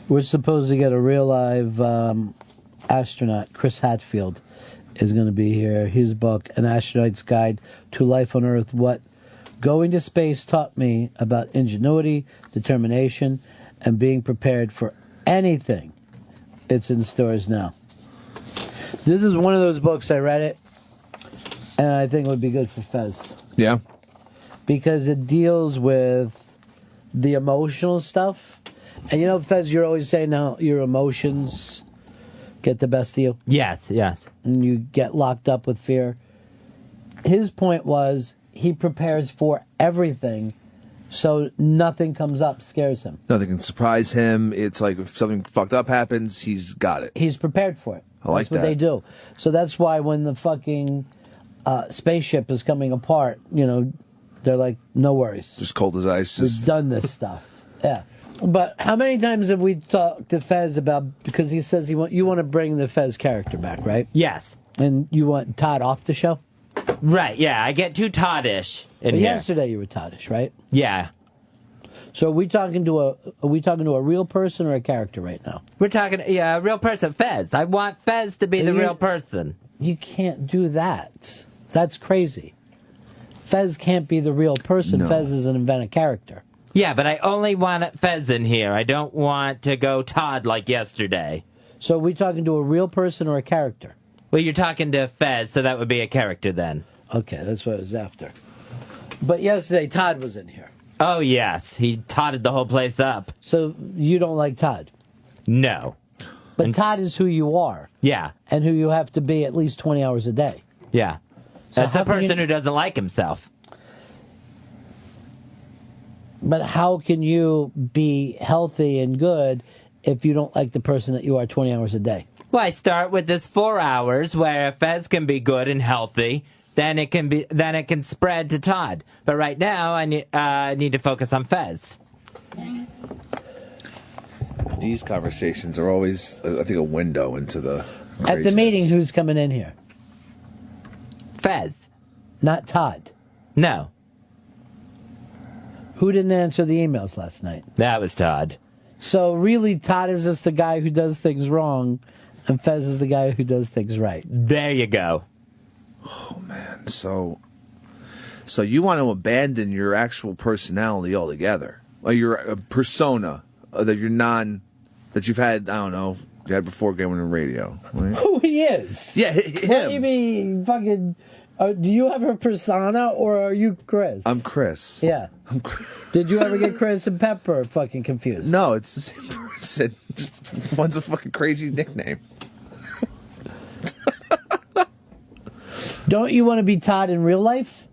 We're supposed to get a real live astronaut. Chris Hadfield is going to be here. His book, An Astronaut's Guide to Life on Earth, What Going to Space Taught Me About Ingenuity, Determination, and Being Prepared for Anything. It's in stores now. This is one of those books, I read it, and I think it would be good for Fez. Yeah. Because it deals with the emotional stuff. And you know, Fez, you're always saying now your emotions get the best of you. Yes, yes. And you get locked up with fear. His point was he prepares for everything so nothing comes up, scares him. Nothing can surprise him. It's like if something fucked up happens, he's got it. He's prepared for it. I like that. That's what they do. So that's why when the fucking spaceship is coming apart, you know, they're like, no worries. Just cold as ice. We've done this stuff. Yeah. But how many times have we talked to Fez about, because he says you want to bring the Fez character back, right? Yes. And you want Todd off the show? Right, yeah. I get too Toddish in here. Yesterday you were Toddish, right? Yeah. So are we talking to a real person or a character right now? We're talking, a real person, Fez. I want Fez to be the real person. You can't do that. That's crazy. Fez can't be the real person. No. Fez is an invented character. Yeah, but I only want Fez in here. I don't want to go Todd like yesterday. So are we talking to a real person or a character? Well, you're talking to Fez, so that would be a character then. Okay, that's what I was after. But yesterday, Todd was in here. Oh, yes. He totted the whole place up. So you don't like Todd? No. But Todd is who you are. Yeah. And who you have to be at least 20 hours a day. Yeah. So that's a person who doesn't like himself. But how can you be healthy and good if you don't like the person that you are 20 hours a day? Well, I start with this 4 hours where Fez can be good and healthy. Then it can spread to Todd. But right now, I need to focus on Fez. These conversations are always, I think, a window into the craziness. At the meeting, who's coming in here? Fez. Not Todd. No. Who didn't answer the emails last night? That was Todd. So really, Todd is just the guy who does things wrong, and Fez is the guy who does things right. There you go. Oh, man. So you want to abandon your actual personality altogether. Or your persona that you've had, I don't know, you had before going on the radio. Right? Who he is? Yeah, him. What do you mean, fucking... do you have a persona, or are you Chris? I'm Chris. Yeah. I'm Chris. Did you ever get Chris and Pepper fucking confused? No, it's the same person. Just one's a fucking crazy nickname. Don't you want to be Todd in real life?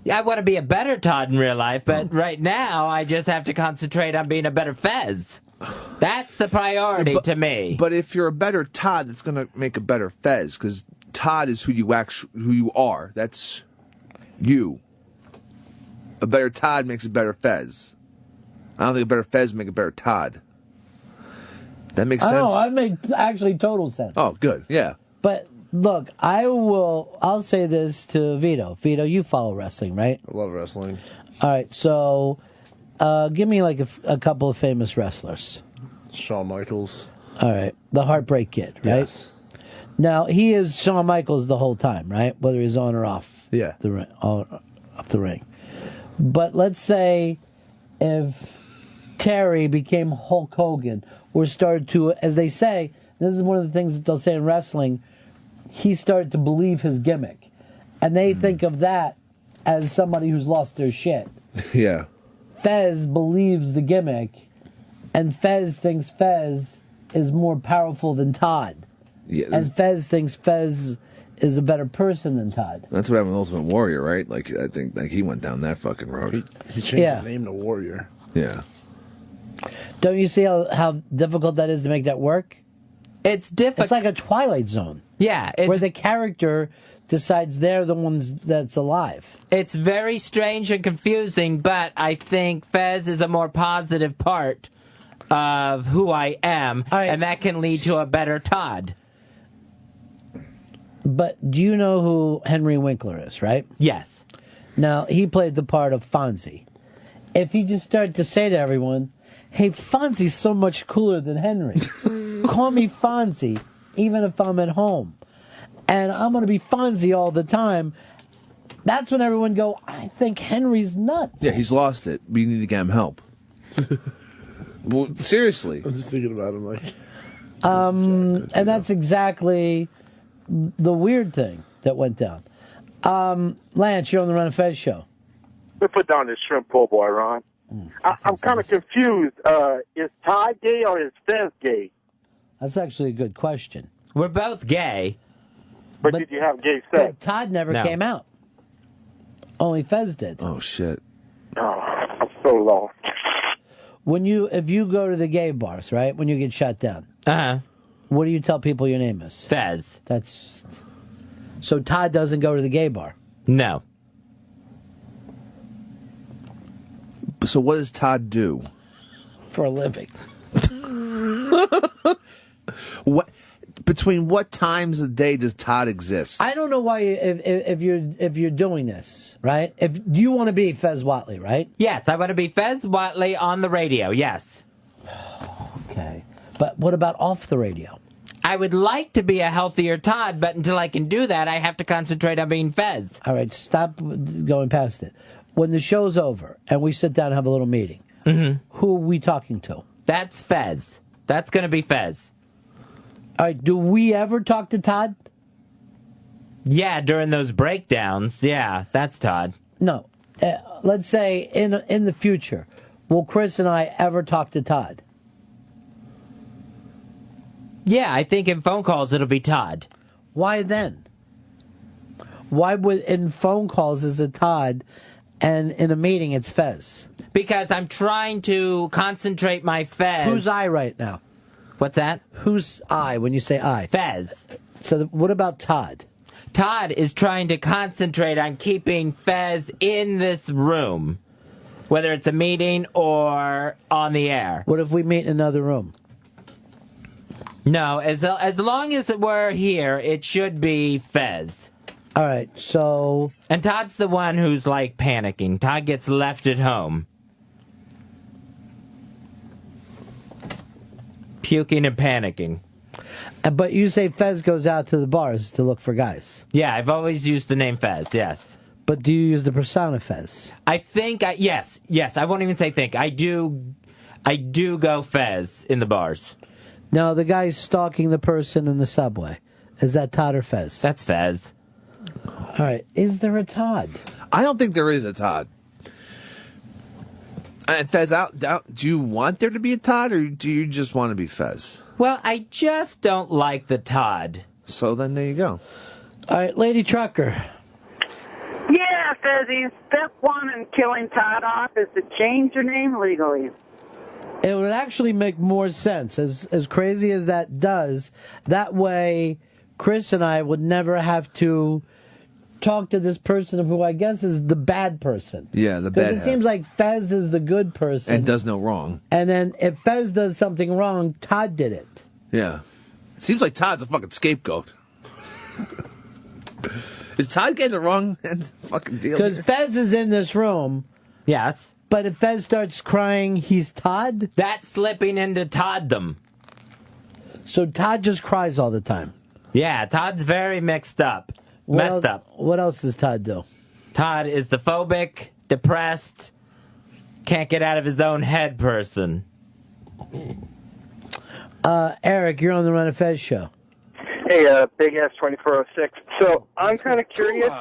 Yeah, I want to be a better Todd in real life, but right now I just have to concentrate on being a better Fez. That's the priority to me. But if you're a better Todd, that's going to make a better Fez, because Todd is who you are. That's you. A better Todd makes a better Fez. I don't think a better Fez would make a better Todd. That makes sense? Oh, that makes actually total sense. Oh, good. Yeah. But look, I'll say this to Vito. Vito, you follow wrestling, right? I love wrestling. All right, so give me like a couple of famous wrestlers. Shawn Michaels. All right, the Heartbreak Kid, right? Yes. Now, he is Shawn Michaels the whole time, right? Whether he's on or off off the ring. But let's say if Terry became Hulk Hogan or started to, as they say, this is one of the things that they'll say in wrestling, he started to believe his gimmick. And they think of that as somebody who's lost their shit. Yeah. Fez believes the gimmick, and Fez thinks Fez is more powerful than Todd. Yeah, and Fez thinks Fez is a better person than Todd. That's what happened with Ultimate Warrior, right? Like, I think he went down that fucking road. He changed his name to Warrior. Yeah. Don't you see how difficult that is to make that work? It's difficult. It's like a Twilight Zone. Yeah. Where the character decides they're the ones that's alive. It's very strange and confusing, but I think Fez is a more positive part of who I am, and that can lead to a better Todd. But do you know who Henry Winkler is, right? Yes. Now, he played the part of Fonzie. If he just started to say to everyone, Hey, Fonzie's so much cooler than Henry. Call me Fonzie, even if I'm at home. And I'm going to be Fonzie all the time. That's when everyone go, I think Henry's nuts. Yeah, he's lost it. We need to get him help. Well, seriously. I'm just thinking about him like. And that's exactly the weird thing that went down. Lance, you're on the Ron and Fez show. We put down this shrimp po' boy, Ron. I'm kind of confused. Is Todd gay or is Fez gay? That's actually a good question. We're both gay. But did you have gay sex? Todd never came out. Only Fez did. Oh, shit. Oh, I'm so lost. If you go to the gay bars, right, when you get shut down, what do you tell people your name is? Fez. So Todd doesn't go to the gay bar? No. So what does Todd do? For a living. Between what times of day does Todd exist? I don't know why if you're doing this, right? Do you want to be Fez Whatley, right? Yes, I want to be Fez Whatley on the radio, yes. Okay. But what about off the radio? I would like to be a healthier Todd, but until I can do that, I have to concentrate on being Fez. All right, stop going past it. When the show's over and we sit down and have a little meeting, who are we talking to? That's Fez. That's going to be Fez. All right, do we ever talk to Todd? Yeah, during those breakdowns. Yeah, that's Todd. No. Let's say in the future, will Chris and I ever talk to Todd? Yeah, I think in phone calls it'll be Todd. Why then? Why would in phone calls is it Todd and in a meeting it's Fez? Because I'm trying to concentrate my Fez. Who's I right now? What's that? Who's I when you say I? Fez. So what about Todd? Todd is trying to concentrate on keeping Fez in this room, whether it's a meeting or on the air. What if we meet in another room? No, as long as we're here, it should be Fez. All right, so... And Todd's the one who's, like, panicking. Todd gets left at home. Puking and panicking. But you say Fez goes out to the bars to look for guys. Yeah, I've always used the name Fez, yes. But do you use the persona Fez? I think, yes, I won't even say think. I do go Fez in the bars. Now, the guy stalking the person in the subway, is that Todd or Fez? That's Fez. All right, is there a Todd? I don't think there is a Todd. And Fez, do you want there to be a Todd, or do you just want to be Fez? Well, I just don't like the Todd. So then there you go. All right, Lady Trucker. Yeah, Fezzy. Step one in killing Todd off is to change your name legally. It would actually make more sense, as crazy as that does. That way, Chris and I would never have to talk to this person who I guess is the bad person. Yeah, the bad. Because it seems like Fez is the good person. And does no wrong. And then if Fez does something wrong, Todd did it. Yeah. It seems like Todd's a fucking scapegoat. Is Todd getting the wrong fucking deal? Because Fez is in this room. Yes. But if Fez starts crying, he's Todd? That's slipping into Todddom. So Todd just cries all the time? Yeah, Todd's very messed up. What else does Todd do? Todd is the phobic, depressed, can't get out of his own head person. Eric, you're on the Ron and Fez show. Hey, Big Ass 2406. So I'm kind of curious.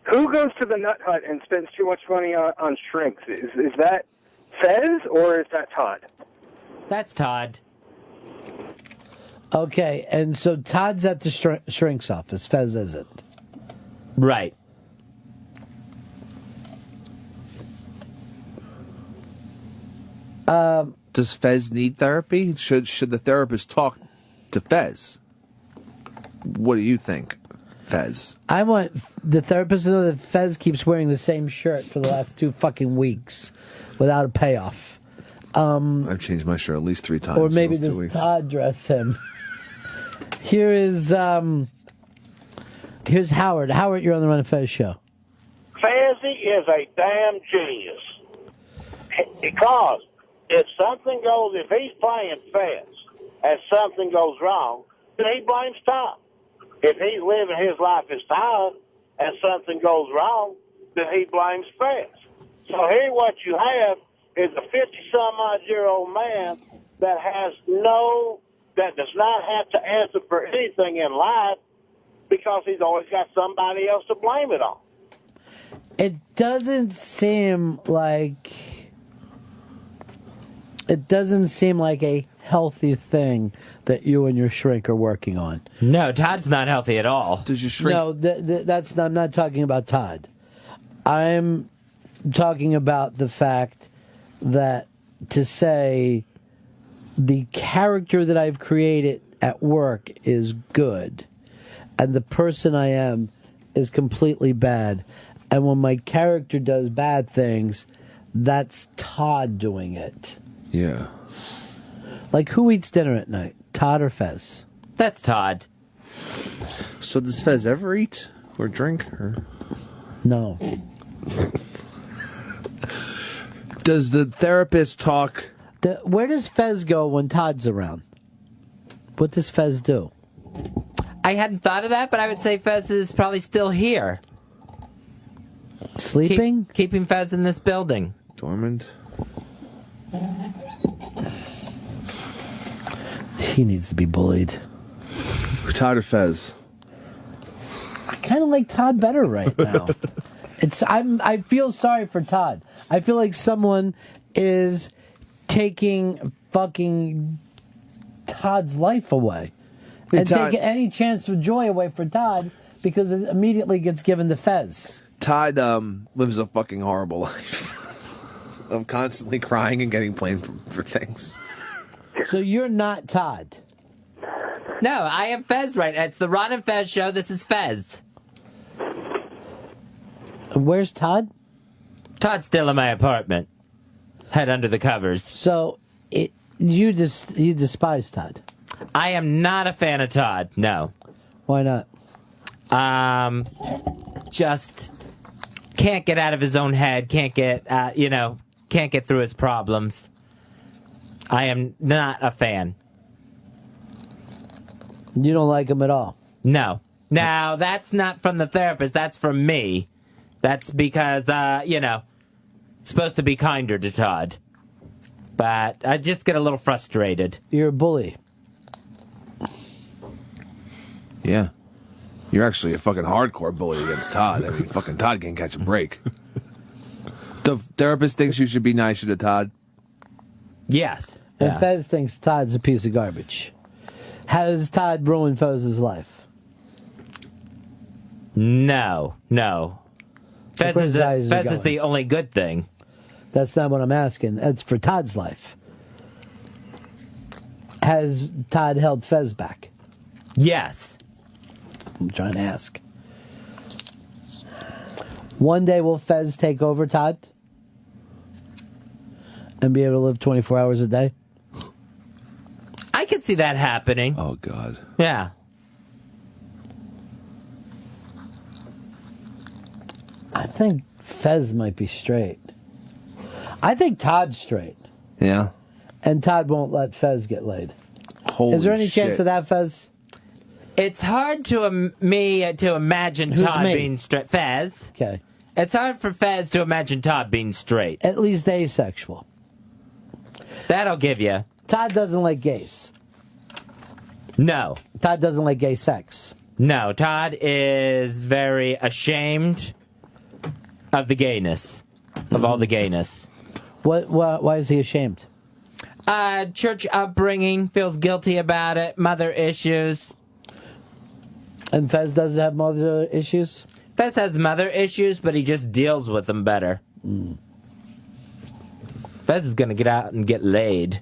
Who goes to the Nut Hut and spends too much money on shrinks? Is that Fez or is that Todd? That's Todd. Okay, and so Todd's at the shrink's office. Fez isn't. Right. Does Fez need therapy? Should the therapist talk to Fez? What do you think, Fez? I want the therapist to know that Fez keeps wearing the same shirt for the last 2 fucking weeks without a payoff. I've changed my shirt at least 3 times. Or maybe in those 2 does weeks. Todd dress him? Here's Howard. Howard, you're on the Ron and Fez show. Fezzy is a damn genius. Because if he's playing Fez and something goes wrong, then he blames Todd. If he's living his life as Todd and something goes wrong, then he blames Fez. So here what you have is a 50-some-odd-year-old man that does not have to answer for anything in life because he's always got somebody else to blame it on. It doesn't seem like a healthy thing that you and your shrink are working on. No, Todd's not healthy at all. Does your shrink? No, I'm not talking about Todd. I'm talking about the fact that to say the character that I've created at work is good and the person I am is completely bad. And when my character does bad things, that's Todd doing it. Yeah. Like, who eats dinner at night? Todd or Fez? That's Todd. So does Fez ever eat or drink? Or? No. Does the therapist talk? Where does Fez go when Todd's around? What does Fez do? I hadn't thought of that, but I would say Fez is probably still here. Sleeping? Keeping Fez in this building. Dormant. He needs to be bullied. Todd or Fez? I kind of like Todd better right now. I feel sorry for Todd. I feel like someone is taking fucking Todd's life away. Hey, and Todd, taking any chance of joy away for Todd because it immediately gets given to Fez. Todd lives a fucking horrible life of constantly crying and getting blamed for things. So you're not Todd? No, I am Fez right. It's the Ron and Fez show. This is Fez. Where's Todd? Todd's still in my apartment. Head under the covers. So you despise Todd? I am not a fan of Todd, no. Why not? Just can't get out of his own head, can't get through his problems. I am not a fan. You don't like him at all? No. Now, that's not from the therapist, that's from me. That's because, supposed to be kinder to Todd. But I just get a little frustrated. You're a bully. Yeah. You're actually a fucking hardcore bully against Todd. I mean, fucking Todd can't catch a break. The therapist thinks you should be nicer to Todd? Yes. And Yeah. Fez thinks Todd's a piece of garbage. Has Todd ruined Fez's life? No. Fez is the only good thing. That's not what I'm asking. That's for Todd's life. Has Todd held Fez back? Yes. I'm trying to ask. One day will Fez take over Todd? And be able to live 24 hours a day? I could see that happening. Oh, God. Yeah. I think Fez might be straight. I think Todd's straight. Yeah? And Todd won't let Fez get laid. Holy Is there any shit. chance of that, Fez? It's hard to imagine Who's Todd me? being straight. Fez. Okay. It's hard for Fez to imagine Todd being straight. At least asexual. That'll give you. Todd doesn't like gays. No. Todd doesn't like gay sex. No. Todd is very ashamed of the gayness. Of all the gayness. Why is he ashamed? Church upbringing, feels guilty about it, mother issues. And Fez doesn't have mother issues? Fez has mother issues, but he just deals with them better. Fez is going to get out and get laid.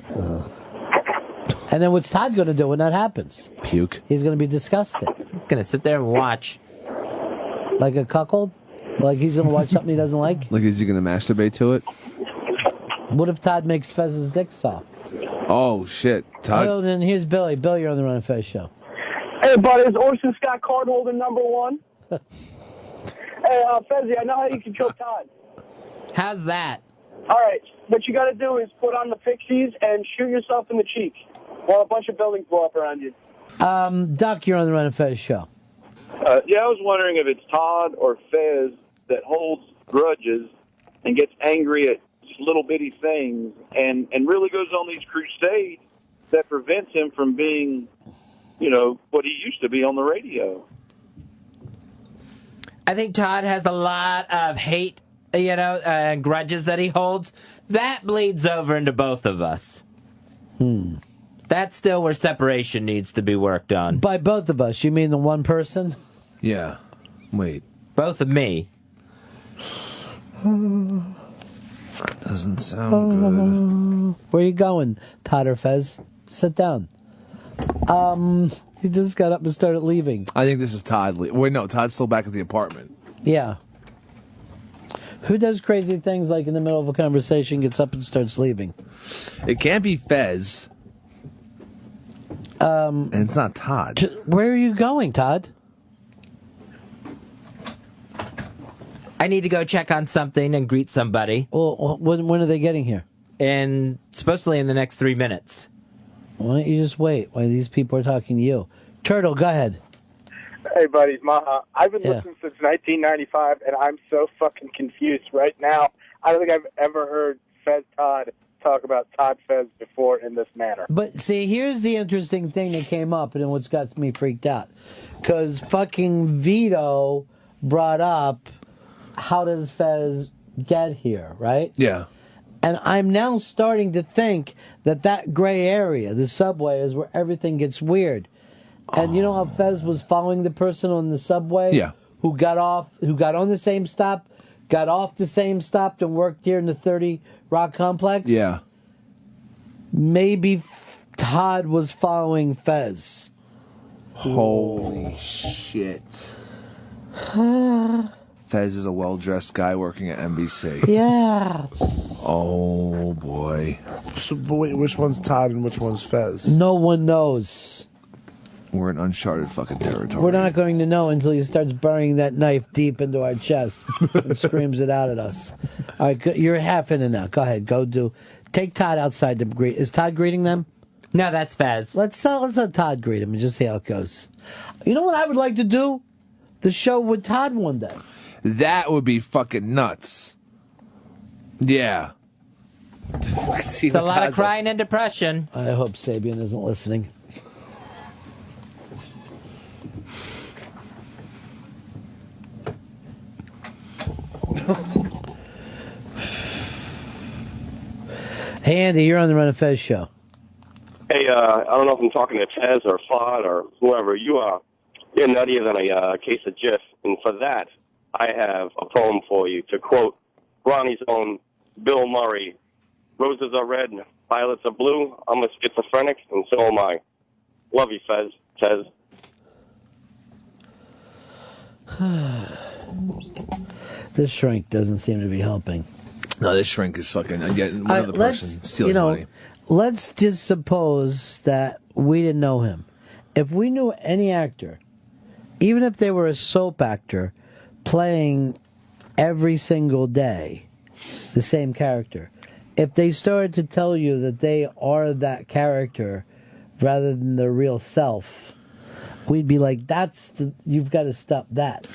And then what's Todd going to do when that happens? Puke. He's going to be disgusted. He's going to sit there and watch. Like a cuckold? Like he's going to watch something he doesn't like? Like, is he going to masturbate to it? What if Todd makes Fez's dick soft? Oh, shit. Todd. Oh, then here's Billy. Billy, you're on the Ron and Fez show. Hey, buddy, is Orson Scott cardholder number one? Hey, Fezzy, I know how you can kill Todd. How's that? All right, what you got to do is put on the Pixies and shoot yourself in the cheek while a bunch of buildings blow up around you. Doc, you're on the Ron and Fez show. Yeah, I was wondering if it's Todd or Fez that holds grudges and gets angry at just little bitty things and really goes on these crusades that prevents him from being, what he used to be on the radio. I think Todd has a lot of hate, and grudges that he holds. That bleeds over into both of us. That's still where separation needs to be worked on. By both of us, you mean the one person? Yeah. Wait. Both of me. That doesn't sound good. Where you going, Todd or Fez? Sit down. He just got up and started leaving. I think this is Todd. Wait, no, Todd's still back at the apartment. Yeah. Who does crazy things like in the middle of a conversation, gets up and starts leaving? It can't be Fez. And it's not Todd. Where are you going, Todd? I need to go check on something and greet somebody. Well, when are they getting here? And supposedly in the next 3 minutes. Why don't you just wait while these people are talking to you? Turtle, go ahead. Hey, buddy, Maha. I've been listening since 1995, and I'm so fucking confused right now. I don't think I've ever heard Fez Todd talk about Todd Fez before in this manner. But see, here's the interesting thing that came up and what's got me freaked out. Because fucking Vito brought up, how does Fez get here, right? Yeah. And I'm now starting to think that gray area, the subway, is where everything gets weird. And you know how Fez was following the person on the subway? Yeah. Who got on the same stop, got off the same stop, and worked here in the 30 Rock Complex? Yeah. Maybe Todd was following Fez. Holy shit. Fez is a well-dressed guy working at NBC. Yeah. Oh, boy. So, but wait, which one's Todd and which one's Fez? No one knows. We're in uncharted fucking territory. We're not going to know until he starts burying that knife deep into our chest and screams it out at us. All right, you're half in it now. Go ahead. Take Todd outside to greet. Is Todd greeting them? No, that's Fez. Let's let Todd greet him and just see how it goes. You know what I would like to do? The show with Todd one day. That would be fucking nuts. Yeah. It's a lot of crying and depression. I hope Sabian isn't listening. Hey, Andy, you're on the Ron and Fez show. Hey, I don't know if I'm talking to Fez or Fod or whoever. You're nuttier than a case of Jif. And for that, I have a poem for you. To quote Ronnie's own Bill Murray, roses are red, violets are blue. I'm a schizophrenic, and so am I. Love you, Fez. Fez. This shrink doesn't seem to be helping. No, this shrink is fucking getting another person stealing money. Let's just suppose that we didn't know him. If we knew any actor, even if they were a soap actor playing every single day the same character, if they started to tell you that they are that character rather than their real self, we'd be like, you've got to stop that.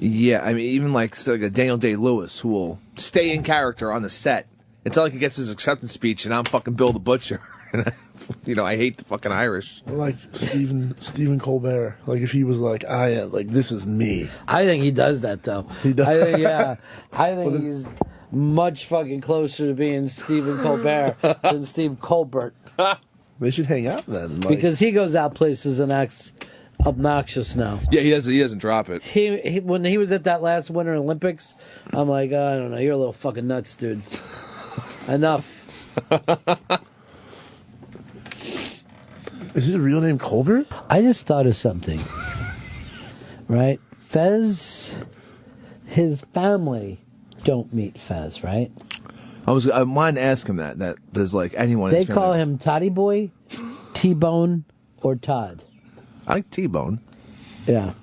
Yeah, I mean, even like a Daniel Day-Lewis who will stay in character on the set until he gets his acceptance speech, and I'm fucking Bill the Butcher. I hate the fucking Irish. Or like Stephen Colbert. Like if he was like, this is me. I think he does that though. He does. I think he's much fucking closer to being Stephen Colbert than Steve Colbert. They should hang out then, Mike. Because he goes out places and acts obnoxious now. Yeah, he doesn't drop it. He when he was at that last Winter Olympics, I'm like, I don't know, you're a little fucking nuts, dude. Enough. Is his real name Colbert? I just thought of something. Right? Fez, his family don't meet Fez, right? I wanted to ask him that there's like anyone. They call him Toddy Boy, T-Bone, or Todd. I like T-Bone. Yeah.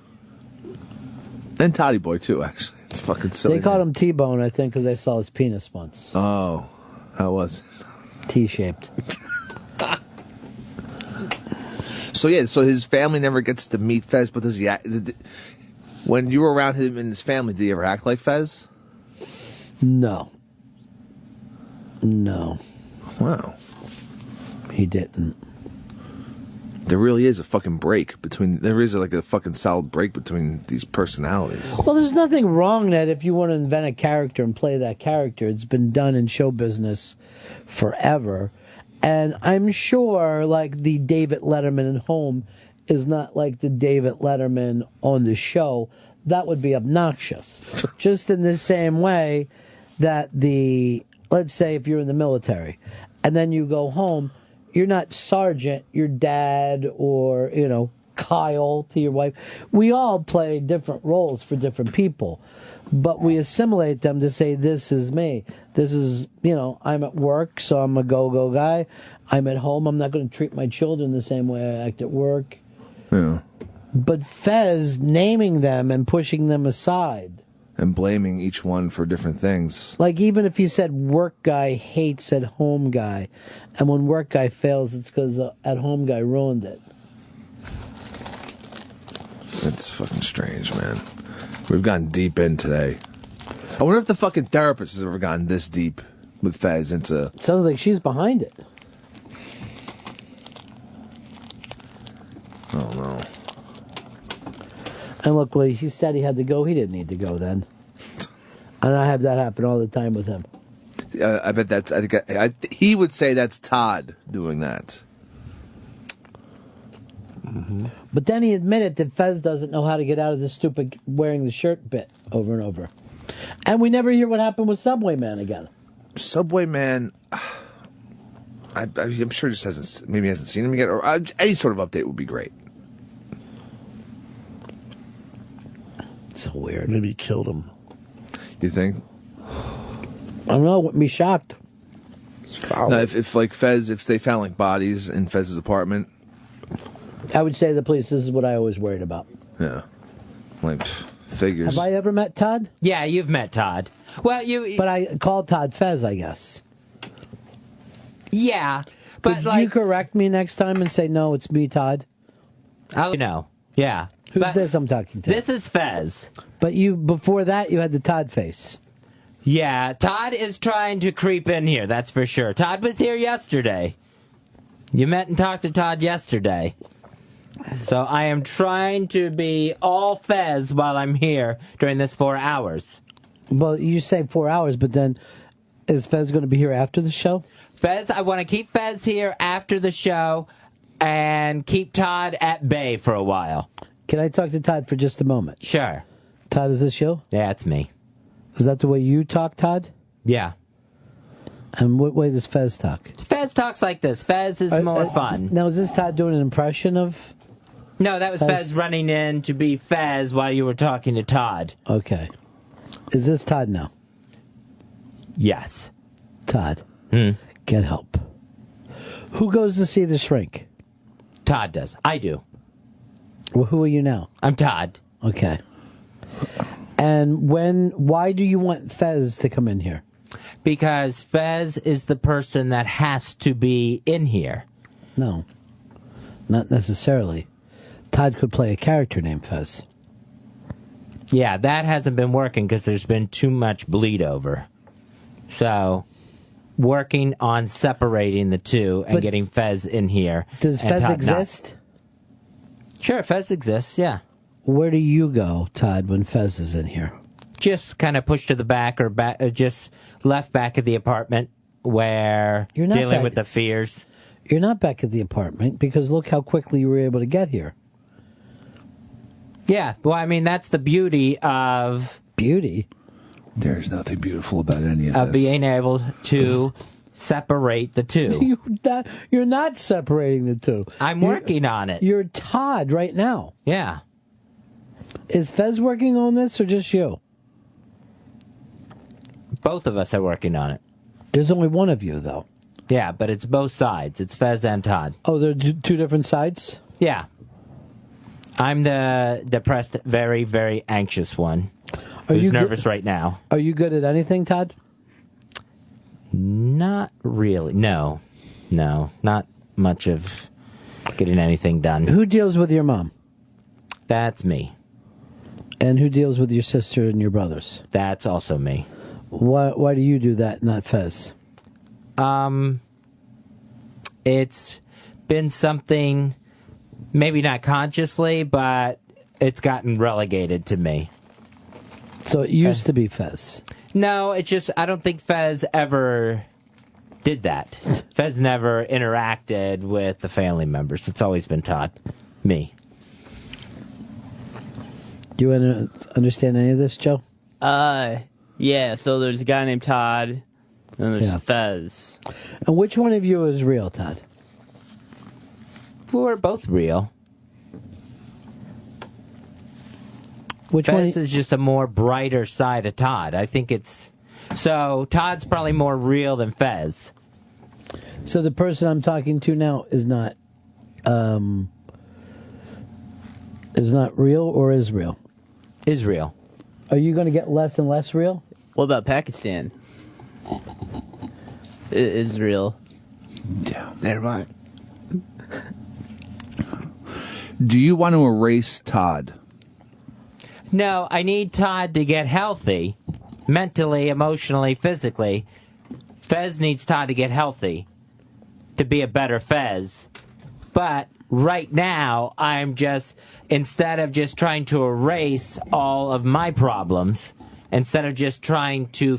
And Toddy Boy too, actually. It's fucking silly. They called him T-Bone, I think, because I saw his penis once. Oh. How was it? T-shaped. So yeah, so his family never gets to meet Fez, but does he act, when you were around him and his family, did he ever act like Fez? No. No. Wow. He didn't. There really is a fucking break between, there is like a fucking solid break between these personalities. Well, there's nothing wrong that if you want to invent a character and play that character, it's been done in show business forever. And I'm sure, like, the David Letterman at home is not like the David Letterman on the show. That would be obnoxious. Just in the same way that let's say if you're in the military and then you go home, you're not Sergeant, you're Dad, or, Kyle to your wife. We all play different roles for different people, but we assimilate them to say, this is me. This is, I'm at work, so I'm a go-go guy. I'm at home, I'm not going to treat my children the same way I act at work. Yeah. But Fez naming them and pushing them aside. And blaming each one for different things. Like, even if you said work guy hates at home guy, and when work guy fails, it's because at home guy ruined it. It's fucking strange, man. We've gotten deep in today. I wonder if the fucking therapist has ever gotten this deep with Fez into... Sounds like she's behind it. I don't know. And look, when he said he had to go, he didn't need to go then. And I have that happen all the time with him. I bet that's... he would say that's Todd doing that. Mm-hmm. But then he admitted that Fez doesn't know how to get out of this stupid wearing the shirt bit over and over. And we never hear what happened with Subway Man again. Subway Man... I'm sure just hasn't... Maybe hasn't seen him yet. Or any sort of update would be great. So weird. Maybe he killed him. You think? I don't know. Wouldn't be shocked. No, if like Fez, if they found like bodies in Fez's apartment, I would say to the police, this is what I always worried about. Yeah, like figures. Have I ever met Todd? Yeah, you've met Todd. Well, but I called Todd Fez, I guess. Yeah, but could you correct me next time and say no, it's me, Todd? Oh no, yeah. Who's this I'm talking to? This is Fez. But before that, you had the Todd face. Yeah, Todd is trying to creep in here, that's for sure. Todd was here yesterday. You met and talked to Todd yesterday. So I am trying to be all Fez while I'm here during this 4 hours. Well, you say 4 hours, but then is Fez going to be here after the show? Fez, I want to keep Fez here after the show and keep Todd at bay for a while. Can I talk to Todd for just a moment? Sure. Todd, is this you? Yeah, it's me. Is that the way you talk, Todd? Yeah. And what way does Fez talk? Fez talks like this. Fez is more fun. Now, is this Todd doing an impression of... No, that was Fez running in to be Fez while you were talking to Todd. Okay. Is this Todd now? Yes. Todd, get help. Who goes to see the shrink? Todd does. I do. Well, who are you now? I'm Todd. Okay. And why do you want Fez to come in here? Because Fez is the person that has to be in here. No, not necessarily. Todd could play a character named Fez. Yeah, that hasn't been working because there's been too much bleed over. So, working on separating the two and getting Fez in here. Does Fez Todd exist? Not. Sure, Fez exists, yeah. Where do you go, Todd, when Fez is in here? Just kind of pushed to the back or just left back of the apartment where You're not dealing back- with the fears. You're not back at the apartment because look how quickly you were able to get here. Yeah, well, I mean, that's the beauty of... Beauty? There's nothing beautiful about any of Of this. being able to separate the two. You're not separating the two. I'm working on it. You're Todd right now. Yeah. Is Fez working on this or just you? Both of us are working on it. There's only one of you, though. Yeah, but it's both sides. It's Fez and Todd. Oh, they're two different sides? Yeah. I'm the depressed, very, very anxious one. Who's nervous right now. Are you good at anything, Todd? Not really. No, not much of getting anything done. Who deals with your mom? That's me. And who deals with your sister and your brothers? That's also me. Why do you do that, not Fez? It's been something, maybe not consciously, but it's gotten relegated to me. So it used to be Fez. No, it's just, I don't think Fez ever did that. Fez never interacted with the family members. It's always been Todd. Me. Do you understand any of this, Joe? Yeah, so there's a guy named Todd, and there's Fez. And which one of you is real, Todd? We're both real. Which Fez one is just a more brighter side of Todd. I think it's... So, Todd's probably more real than Fez. So the person I'm talking to now is not real or is real? Is real. Are you going to get less and less real? What about Pakistan? Is real. Yeah. Never mind. Do you want to erase Todd? No, I need Todd to get healthy. Mentally, emotionally, physically. Fez needs Todd to get healthy. To be a better Fez. But right now, I'm just, instead of just trying to erase all of my problems, instead of just trying to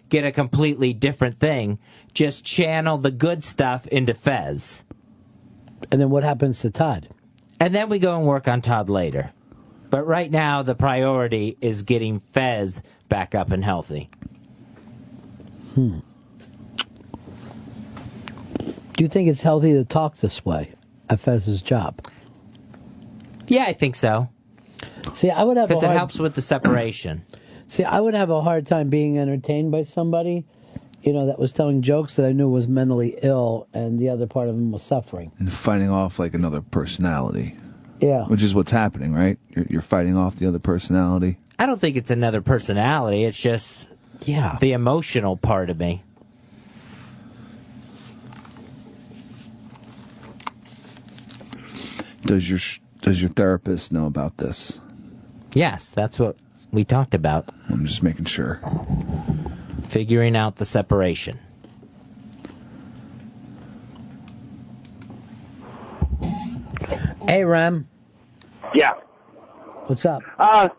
get a completely different thing, just channel the good stuff into Fez. And then what happens to Todd? And then we go and work on Todd later. But right now, the priority is getting Fez back up and healthy. Do you think it's healthy to talk this way at Fez's job? Yeah, I think so. See, I would have because it helps with the separation. See, I would have a hard time being entertained by somebody, that was telling jokes that I knew was mentally ill, and the other part of him was suffering and fighting off like another personality. Yeah, which is what's happening, right? You're fighting off the other personality. I don't think it's another personality. It's just the emotional part of me. Does your therapist know about this? Yes, that's what we talked about. I'm just making sure. Figuring out the separation. Hey, Rem. Yeah. What's up? I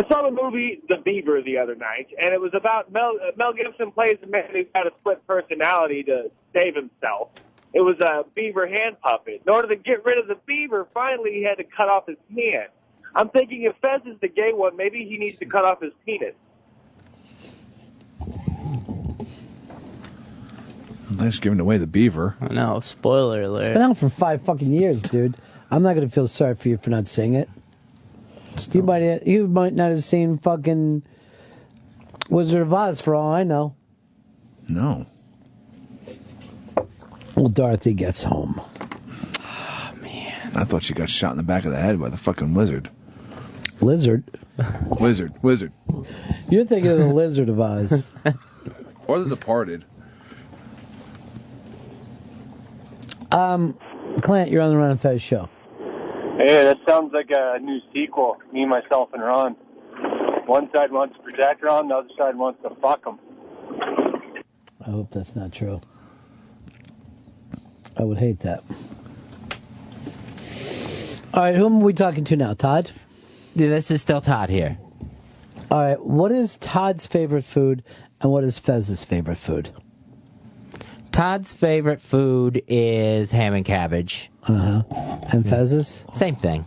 saw the movie The Beaver the other night, and it was about Mel Gibson plays a man who's got a split personality to save himself. It was a beaver hand puppet. In order to get rid of the beaver, finally he had to cut off his hand. I'm thinking if Fez is the gay one, maybe he needs to cut off his penis. Nice giving away the beaver. I know, spoiler alert. It's been out for 5 fucking years, dude. I'm not going to feel sorry for you for not seeing it. You might not have seen fucking Wizard of Oz for all I know. No. Well, Dorothy gets home. Oh, man. I thought she got shot in the back of the head by the fucking lizard. Lizard? Wizard. You're thinking of the Lizard of Oz. Or The Departed. Clint, you're on the Ron and Fez show. Hey, that sounds like a new sequel. Me, myself, and Ron. One side wants to protect Ron, the other side wants to fuck him. I hope that's not true. I would hate that. All right, whom are we talking to now? Todd? Yeah, this is still Todd here. All right, what is Todd's favorite food and what is Fez's favorite food? Todd's favorite food is ham and cabbage. And Fez's? Same thing.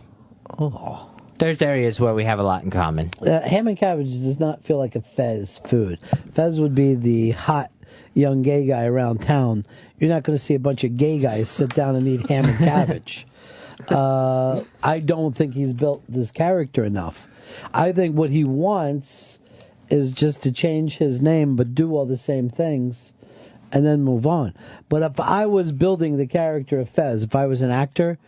Oh. There's areas where we have a lot in common. Ham and cabbage does not feel like a Fez food. Fez would be the hot young gay guy around town. You're not going to see a bunch of gay guys sit down and eat ham and cabbage. I don't think he's built this character enough. I think what he wants is just to change his name but do all the same things and then move on. But if I was building the character of Fez, if I was an actor,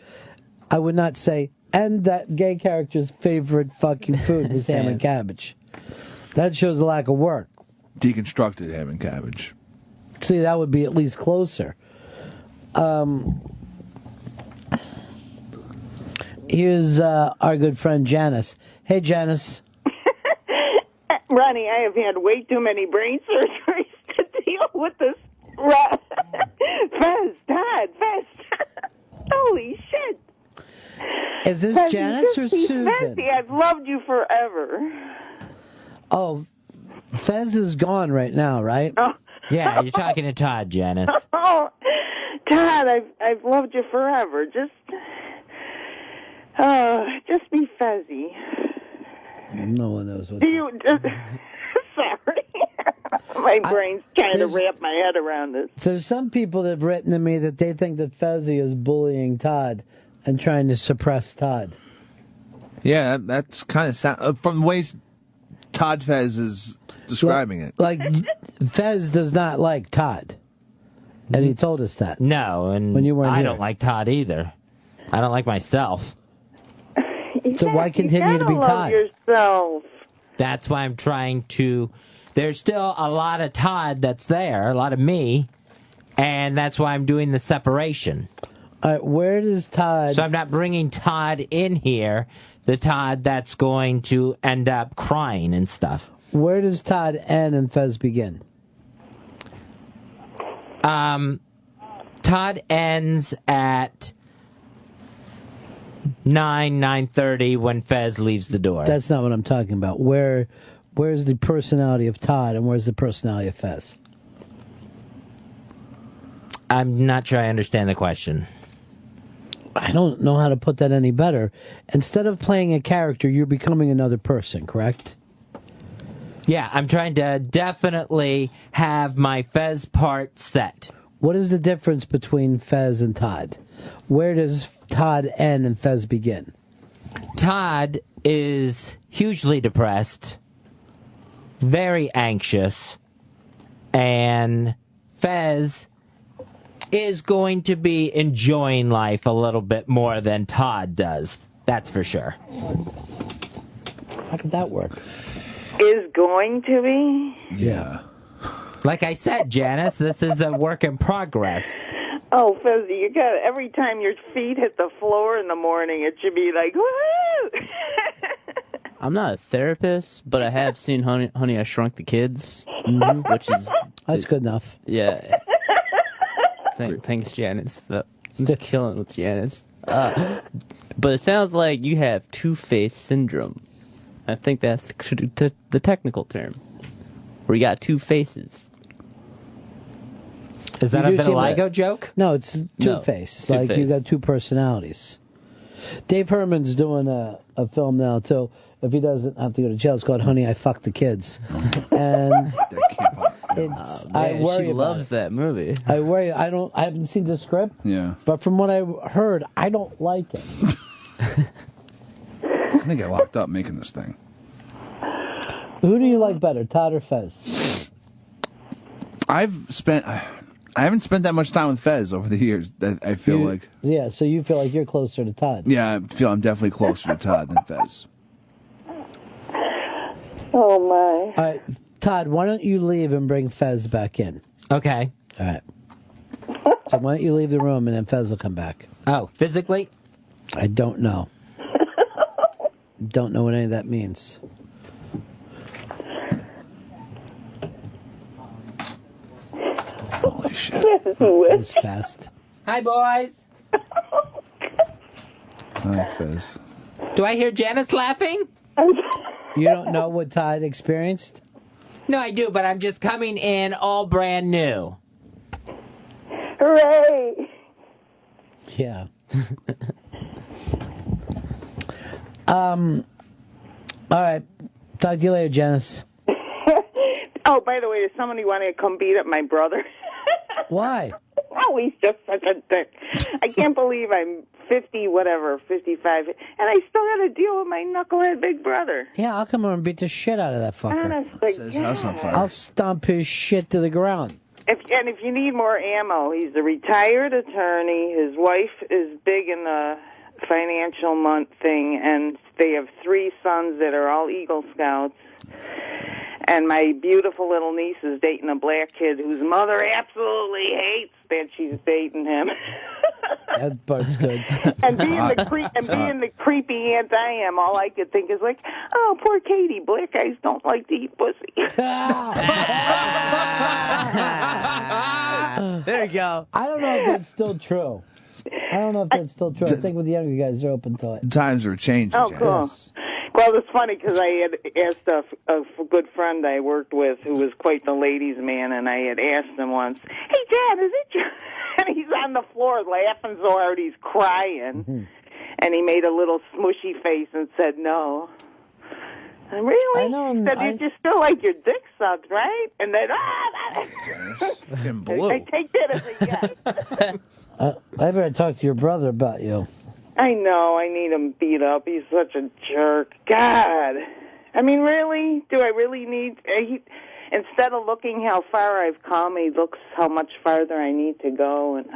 I would not say, and that gay character's favorite fucking food was ham and cabbage. That shows a lack of work. Deconstructed ham and cabbage. See, that would be at least closer. Here's our good friend Janice. Hey, Janice. Ronnie, I have had way too many brain surgeries to deal with this. Fez, Todd, Fez. Holy shit. Is this Fez, Janice or Susan? Fezzy, I've loved you forever. Oh, Fez is gone right now, right? Oh. Yeah, you're talking to Todd, Janice. Oh, Todd, I've loved you forever. Just be Fezzy. No one knows what. Do you? Sorry, my brain's trying to wrap my head around this. So some people have written to me that they think that Fezzy is bullying Todd and trying to suppress Todd. Yeah, that's kind of from the ways Todd Fez is describing it. Like, Fez does not like Todd. And he told us that. No, and when you weren't I here. don't like Todd either. I don't like myself. So why continue to be Todd? Yourself. That's why I'm trying to... There's still a lot of Todd that's there, a lot of me, and that's why I'm doing the separation. All right, where does Todd... So I'm not bringing Todd in here, the Todd that's going to end up crying and stuff. Where does Todd end and Fez begin? Todd ends at 9:30 when Fez leaves the door. That's not what I'm talking about. Where's the personality of Todd and where's the personality of Fez? I'm not sure I understand the question. I don't know how to put that any better. Instead of playing a character, you're becoming another person, correct? Yeah, I'm trying to definitely have my Fez part set. What is the difference between Fez and Todd? Where does Todd end and Fez begin? Todd is hugely depressed, very anxious, and Fez is going to be enjoying life a little bit more than Todd does. That's for sure. How could that work? Is going to be? Yeah. Like I said, Janice, this is a work in progress. Oh, Fezzy, you got every time your feet hit the floor in the morning, it should be like, woo! I'm not a therapist, but I have seen Honey, I Shrunk the Kids, which is... That's good enough. Yeah. Thanks, Janice. I'm just killing with Janice. But it sounds like you have two-face syndrome. I think that's the technical term. Where you got two faces. Is that a vitiligo joke? No, it's two-face. Like you got two personalities. Dave Herman's doing a film now, too. If he doesn't have to go to jail, it's called Honey, I Fucked the Kids. And it's, I worry she loves that movie. I worry. I haven't seen the script. Yeah. But from what I heard, I don't like it. I'm gonna get locked up making this thing. Who do you like better, Todd or Fez? I haven't spent that much time with Fez over the years. That I feel like. Yeah, so you feel like you're closer to Todd. Yeah, I feel I'm definitely closer to Todd than Fez. Oh, my. All right, Todd, why don't you leave and bring Fez back in? Okay. All right. So why don't you leave the room and then Fez will come back? Oh, physically? I don't know. Don't know what any of that means. Holy shit. That was fast. Hi, boys. Hi, Fez. Do I hear Janice laughing? You don't know what Todd experienced? No, I do, but I'm just coming in all brand new. Hooray! Yeah. All right. Talk to you later, Janice. Oh, by the way, does somebody want to come beat up my brother? Why? Oh, he's just such a dick. I can't believe I'm 50, whatever, 55, and I still got to deal with my knucklehead big brother. Yeah, I'll come over and beat the shit out of that fucker. Honestly, yeah. I'll stomp his shit to the ground. If you need more ammo, he's a retired attorney. His wife is big in the financial month thing, and they have 3 sons that are all Eagle Scouts. And my beautiful little niece is dating a black kid whose mother absolutely hates that she's dating him. That part's good. And being the creepy aunt I am, all I could think is like, oh, poor Katie, black guys don't like to eat pussy. There you go. I don't know if that's still true. I think with the younger guys, they're open to it. Times are changing. Oh, cool. Yes. Well, it's funny because I had asked a good friend I worked with who was quite the ladies' man, and I had asked him once, hey, Dad, is it you? And he's on the floor laughing so hard he's crying. Mm-hmm. And he made a little smushy face and said, no. Really? I know. He said, you just feel like your dick sucked, right? And then, Blue. I take that as a yes. I better talk to your brother about you. I know. I need him beat up. He's such a jerk. God. I mean, really? Do I really need... instead of looking how far I've come, he looks how much farther I need to go, and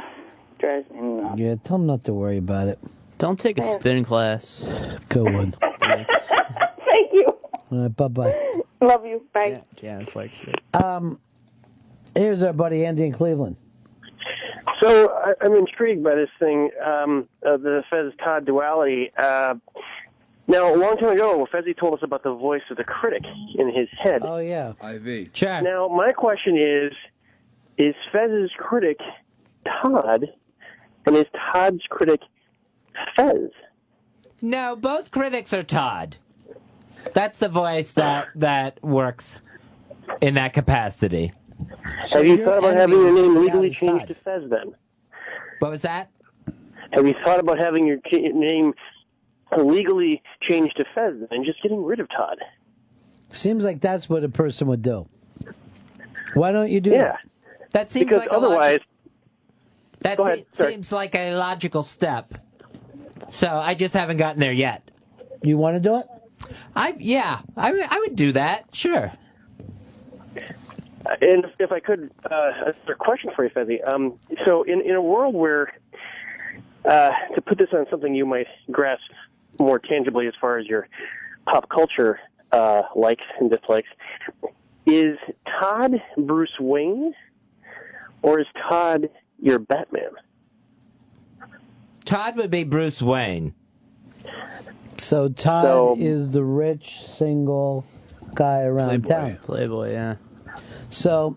drives me nuts. Yeah, tell him not to worry about it. Don't take a spin class. Go on. Thank you. All right, bye-bye. Love you. Bye. Yeah, Janice likes it. Here's our buddy Andy in Cleveland. So I'm intrigued by this thing, the Fez Todd duality. Now, a long time ago, Fezzy told us about the voice of the critic in his head. Oh, yeah. IV. Sure. Now, my question is Fez's critic Todd, and is Todd's critic Fez? No, both critics are Todd. That's the voice that works in that capacity. So have you thought about having your name legally changed to Fez then? What was that? Have you thought about having your name legally changed to Fez and just getting rid of Todd? Seems like that's what a person would do. Why don't you do that? That seems because like otherwise... seems like a logical step. So I just haven't gotten there yet. You want to do it? I would do that, sure. And if I could, a question for you, Fezzy. So in a world where, to put this on something you might grasp more tangibly as far as your pop culture likes and dislikes, is Todd Bruce Wayne or is Todd your Batman? Todd would be Bruce Wayne. So Todd is the rich, single guy around town. Playboy, yeah. So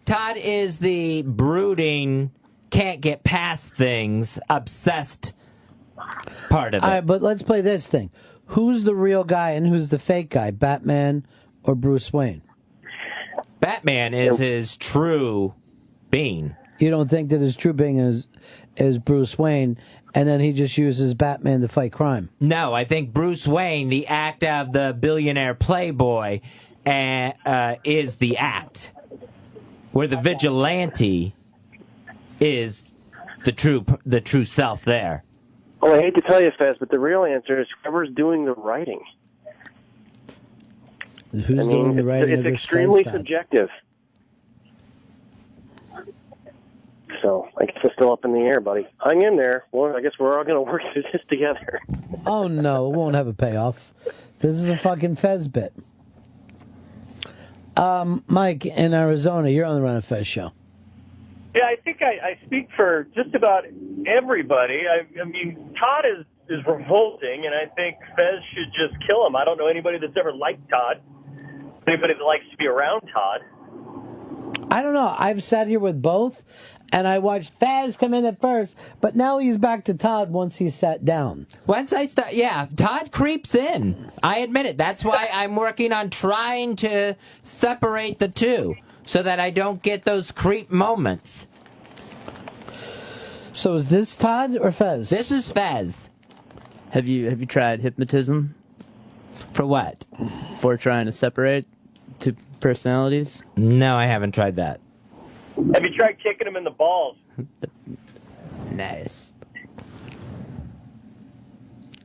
Todd is the brooding, can't get past things, obsessed part of it. All right, but let's play this thing. Who's the real guy and who's the fake guy, Batman or Bruce Wayne? Batman is his true being. You don't think that his true being is Bruce Wayne, and then he just uses Batman to fight crime? No, I think Bruce Wayne, the act of the billionaire playboy, is the act, where the vigilante is the true self there. Oh, I hate to tell you, Fez, but the real answer is whoever's doing the writing. Who's doing the writing? It's extremely subjective. So I guess it's still up in the air, buddy. Hang in there. Well, I guess we're all going to work through this together. Oh, no, it won't have a payoff. This is a fucking Fez bit. Mike in Arizona, you're on the Ron and Fez show. Yeah, I think I speak for just about everybody. I mean, Todd is revolting, and I think Fez should just kill him. I don't know anybody that's ever liked Todd. Anybody that likes to be around Todd. I don't know. I've sat here with both, and I watched Fez come in at first, but now he's back to Todd once he sat down. Once I start, yeah, Todd creeps in. I admit it. That's why I'm working on trying to separate the two, so that I don't get those creep moments. So is this Todd or Fez? This is Fez. Have you tried hypnotism? For what? For trying to separate two personalities? No, I haven't tried that. Have you tried kicking him in the balls? Nice.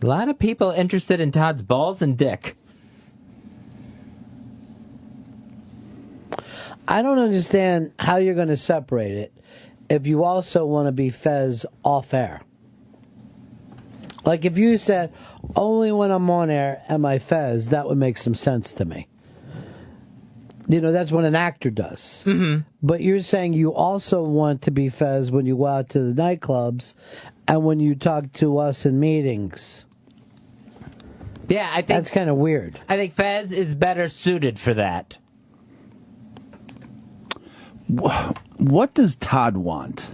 A lot of people interested in Todd's balls and dick. I don't understand how you're going to separate it if you also want to be Fez off air. Like if you said, only when I'm on air am I Fez, that would make some sense to me. You know, that's what an actor does. Mm-hmm. But you're saying you also want to be Fez when you go out to the nightclubs and when you talk to us in meetings. Yeah, I think that's kind of weird. I think Fez is better suited for that. What does Todd want?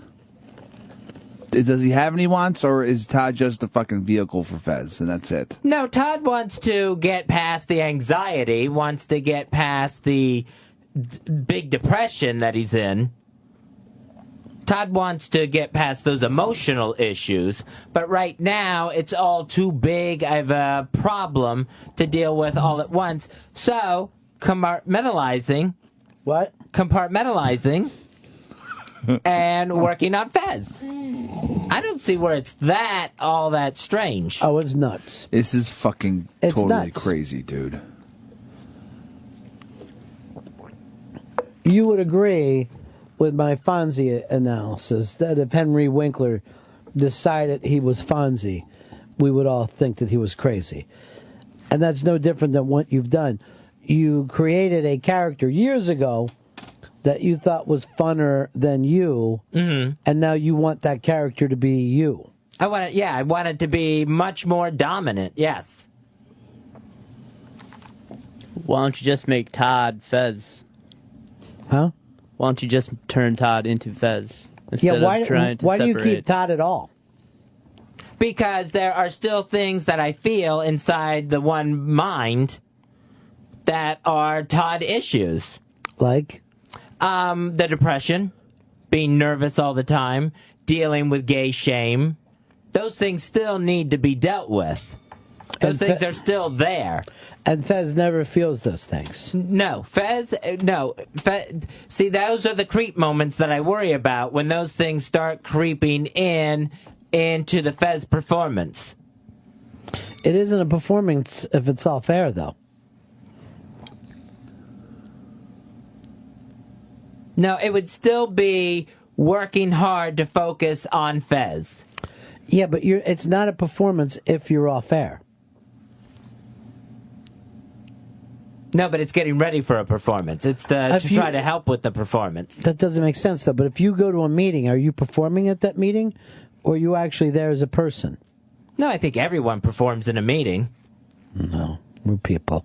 Does he have any wants, or is Todd just a fucking vehicle for Fez, and that's it? No, Todd wants to get past the anxiety, wants to get past the big depression that he's in. Todd wants to get past those emotional issues, but right now it's all too big of a problem to deal with all at once. So, compartmentalizing. What? Compartmentalizing and working on Fez. I don't see where it's all that strange. Oh, it's nuts. This is fucking It's totally nuts. crazy, dude. You would agree with my Fonzie analysis that if Henry Winkler decided he was Fonzie, we would all think that he was crazy. And that's no different than what you've done. You created a character years ago that you thought was funner than you, and now you want that character to be you. I want it to be much more dominant, yes. Why don't you just make Todd Fez? Huh? Why don't you just turn Todd into Fez Yeah, instead of trying to why do separate? you keep Todd at all? Because there are still things that I feel inside the one mind that are Todd issues. Like? The depression, being nervous all the time, dealing with gay shame. Those things still need to be dealt with. Those things are still there. And Fez never feels those things. No, Fez. See, those are the creep moments that I worry about when those things start creeping into the Fez performance. It isn't a performance if it's all fair, though. No, it would still be working hard to focus on Fez. Yeah, but it's not a performance if you're off air. No, but it's getting ready for a performance. It's to try to help with the performance. That doesn't make sense, though. But if you go to a meeting, are you performing at that meeting, or are you actually there as a person? No, I think everyone performs in a meeting. No, we're people.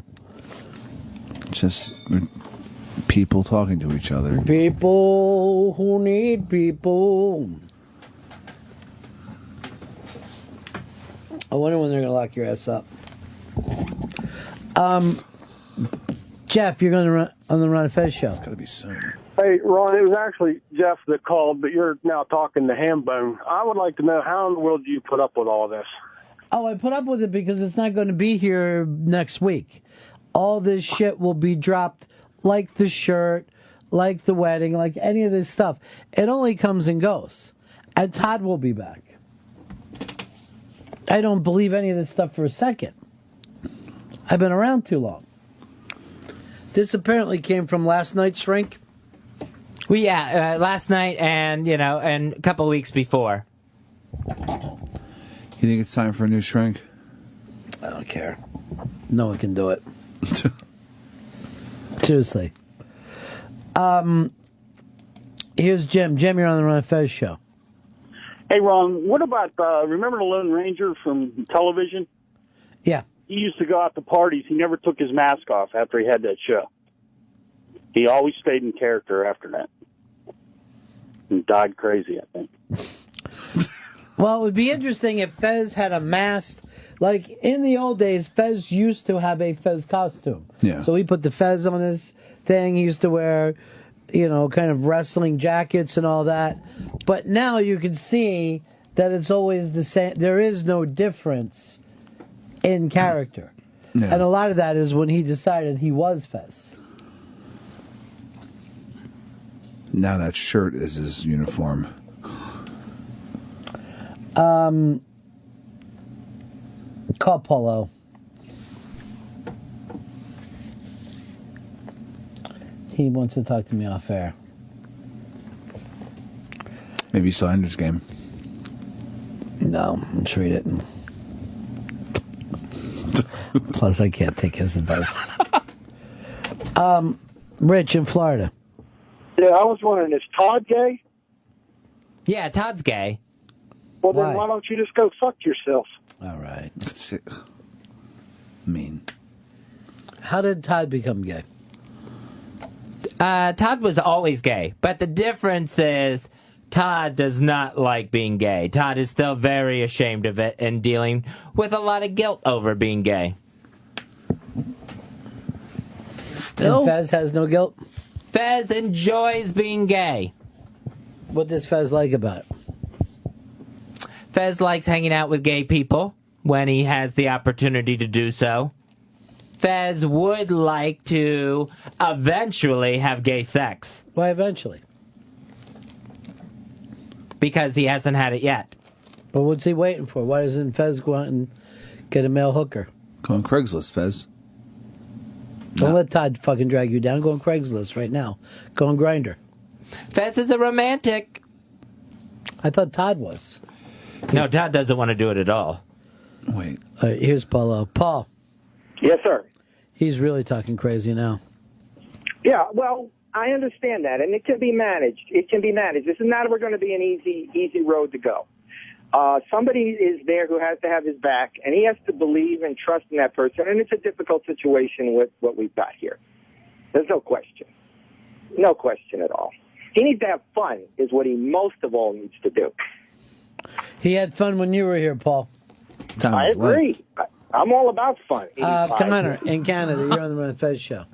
Just people talking to each other. People who need people. I wonder when they're going to lock your ass up. Jeff, you're going to run on the Ron and Fez show. It's got to be soon. Hey, Ron, it was actually Jeff that called, but you're now talking to Hambone. I would like to know, how in the world do you put up with all this? Oh, I put up with it because it's not going to be here next week. All this shit will be dropped, like the shirt, like the wedding, like any of this stuff. It only comes and goes. And Todd will be back. I don't believe any of this stuff for a second. I've been around too long. This apparently came from last night's shrink. Well, yeah, last night and a couple of weeks before. You think it's time for a new shrink? I don't care. No one can do it. Seriously. Here's Jim. Jim, you're on the Ron and Fez show. Hey, Ron, what about, remember the Lone Ranger from television? Yeah. He used to go out to parties. He never took his mask off after he had that show. He always stayed in character after that. And died crazy, I think. Well, it would be interesting if Fez had a mask. Like, in the old days, Fez used to have a Fez costume. Yeah. So he put the Fez on his thing. He used to wear, kind of wrestling jackets and all that. But now you can see that it's always the same. There is no difference in character. Yeah. And a lot of that is when he decided he was Fez. Now that shirt is his uniform. Call Polo. He wants to talk to me off air. Maybe you saw Ender's Game. No, I'm sure he didn't. Plus, I can't take his advice. Rich in Florida. Yeah, I was wondering, is Todd gay? Yeah, Todd's gay. Well, then why don't you just go fuck yourself? All right. That's it. Mean. How did Todd become gay? Todd was always gay, but the difference is Todd does not like being gay. Todd is still very ashamed of it and dealing with a lot of guilt over being gay. Still? And Fez has no guilt? Fez enjoys being gay. What does Fez like about it? Fez likes hanging out with gay people when he has the opportunity to do so. Fez would like to eventually have gay sex. Why eventually? Because he hasn't had it yet. But what's he waiting for? Why doesn't Fez go out and get a male hooker? Go on Craigslist, Fez. Don't let Todd fucking drag you down. Go on Craigslist right now. Go on Grindr. Fez is a romantic. I thought Todd was. No, Todd doesn't want to do it at all. Wait. All right, here's Paulo. Paul. Yes, sir. He's really talking crazy now. Yeah, well, I understand that, and it can be managed. It can be managed. This is not ever going to be an easy road to go. Somebody is there who has to have his back, and he has to believe and trust in that person, and it's a difficult situation with what we've got here. There's no question. No question at all. He needs to have fun is what he most of all needs to do. He had fun when you were here, Paul. I agree. I'm all about fun. Commander, in Canada, you're on the Ron and Fez show.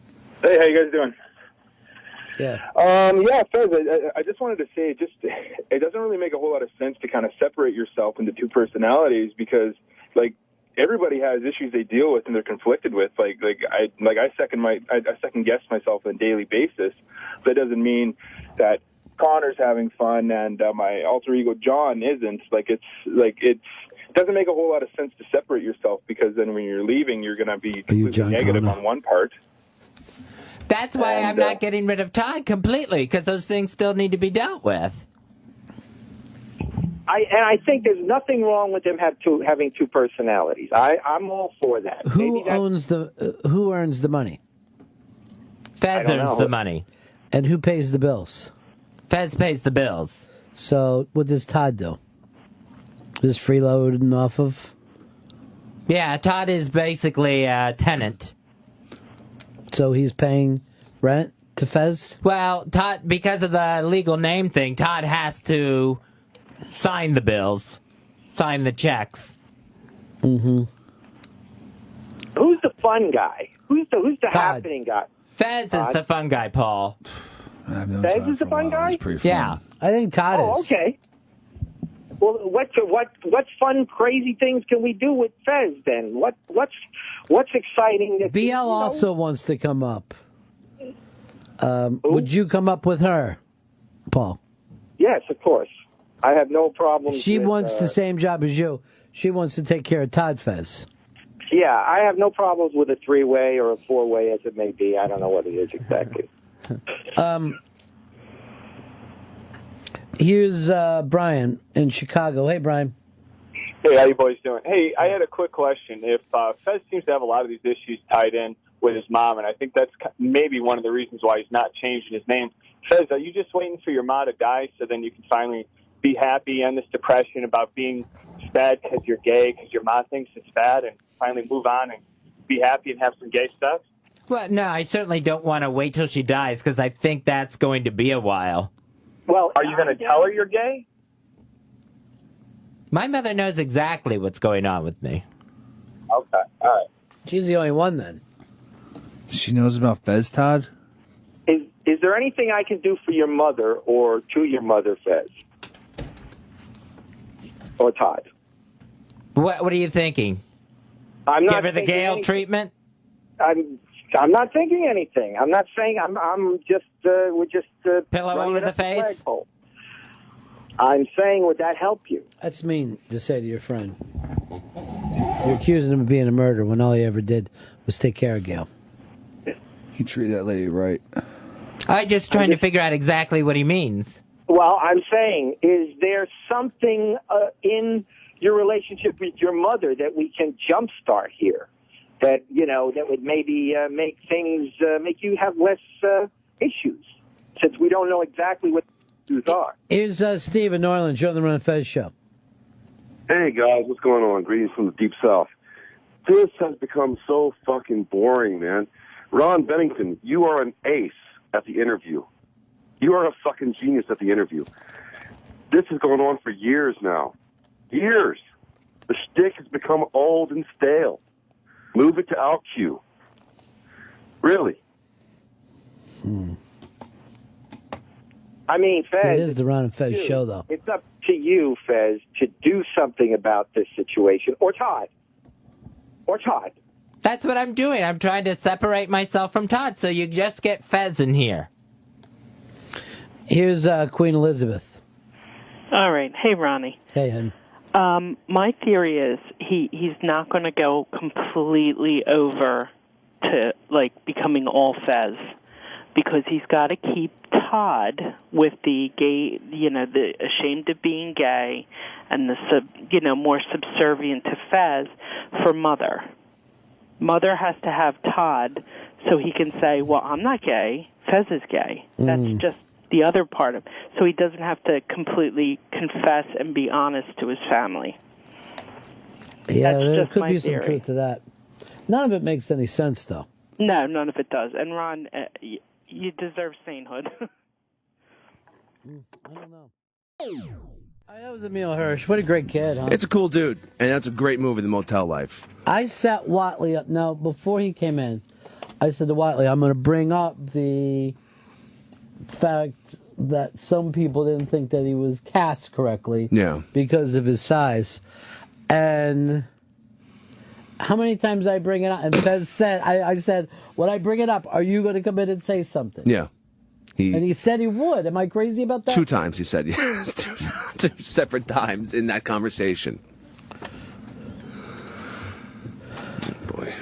Hey, how you guys doing? Yeah. Yeah, Fez, I just wanted to say, it doesn't really make a whole lot of sense to kind of separate yourself into two personalities because, like, everybody has issues they deal with and they're conflicted with. I second guess myself on a daily basis. That doesn't mean that Connor's having fun and my alter ego John isn't. It doesn't make a whole lot of sense to separate yourself because then when you're leaving, you're going to be completely negative on one part. That's why I'm not getting rid of Todd completely, because those things still need to be dealt with. I think there's nothing wrong with him having two personalities. I'm all for that. Who earns the money? Fez earns the money. And who pays the bills? Fez pays the bills. So what does Todd do? Is freeloading off of? Yeah, Todd is basically a tenant. So he's paying rent to Fez? Well, Todd, because of the legal name thing, Todd has to sign the bills, sign the checks. Mm-hmm. Who's the fun guy? Who's the happening guy? Fez is the fun guy, Paul. Fez is the fun guy? Yeah. I think Todd is. Oh, okay. Well, what fun, crazy things can we do with Fez then? What's exciting? BL also wants to come up. Would you come up with her, Paul? Yes, of course. I have no problem. She wants the same job as you. She wants to take care of Todd Fez. Yeah, I have no problems with a three-way or a four-way, as it may be. I don't know what it is exactly. Here's Brian in Chicago. Hey, Brian. Hey, how you boys doing? Hey, I had a quick question. If Fez seems to have a lot of these issues tied in with his mom, and I think that's maybe one of the reasons why he's not changing his name. Fez, are you just waiting for your ma to die so then you can finally be happy, end this depression about being sad because you're gay, because your ma thinks it's bad, and finally move on and be happy and have some gay stuff? Well, no, I certainly don't want to wait till she dies because I think that's going to be a while. Well, are you going to tell her you're gay? My mother knows exactly what's going on with me. Okay, all right. She's the only one then. She knows about Fez, Todd? Is there anything I can do for your mother or to your mother, Fez? Or Todd? What are you thinking? I'm not Give her the thinking Gale anything. treatment? I'm not thinking anything. I'm not saying I'm just we're just pillow over the face. I'm saying, would that help you? That's mean to say to your friend. You're accusing him of being a murderer when all he ever did was take care of Gail. He treated that lady right. I'm just trying to figure out exactly what he means. Well, I'm saying, is there something in your relationship with your mother that we can jumpstart here that, that would maybe make you have less issues, since we don't know exactly what the issues are. Here's Steve in New Orleans. You're on the Ron and Fez show. Hey, guys. What's going on? Greetings from the Deep South. This has become so fucking boring, man. Ron Bennington, you are an ace at the interview. You are a fucking genius at the interview. This is going on for years now. Years. The shtick has become old and stale. Move it to OutQ. Really. I mean, Fez... So it is the Ron and Fez show, though. It's up to you, Fez, to do something about this situation. Or Todd. That's what I'm doing. I'm trying to separate myself from Todd, so you just get Fez in here. Here's Queen Elizabeth. All right. Hey, Ronnie. Hey, honey. My theory is he's not going to go completely over to, becoming all Fez, because he's got to keep Todd with the gay, the ashamed of being gay and the, more subservient to Fez for Mother. Mother has to have Todd so he can say, well, I'm not gay, Fez is gay. That's just the other part of it. So he doesn't have to completely confess and be honest to his family. Yeah, That's there just could my be some theory. truth to that. None of it makes any sense, though. No, none of it does. And Ron, you deserve sainthood. I don't know. That was Emil Hirsch. What a great kid, huh? It's a cool dude, and that's a great movie, The Motel Life. I set Whatley up. Now, before he came in, I said to Whatley, I'm going to bring up the fact that some people didn't think that he was cast correctly because of his size. And how many times I bring it up? And Fez said, I said, when I bring it up, are you going to come in and say something? Yeah. And he said he would. Am I crazy about that? 2 times he said yes. two separate times in that conversation. Boy.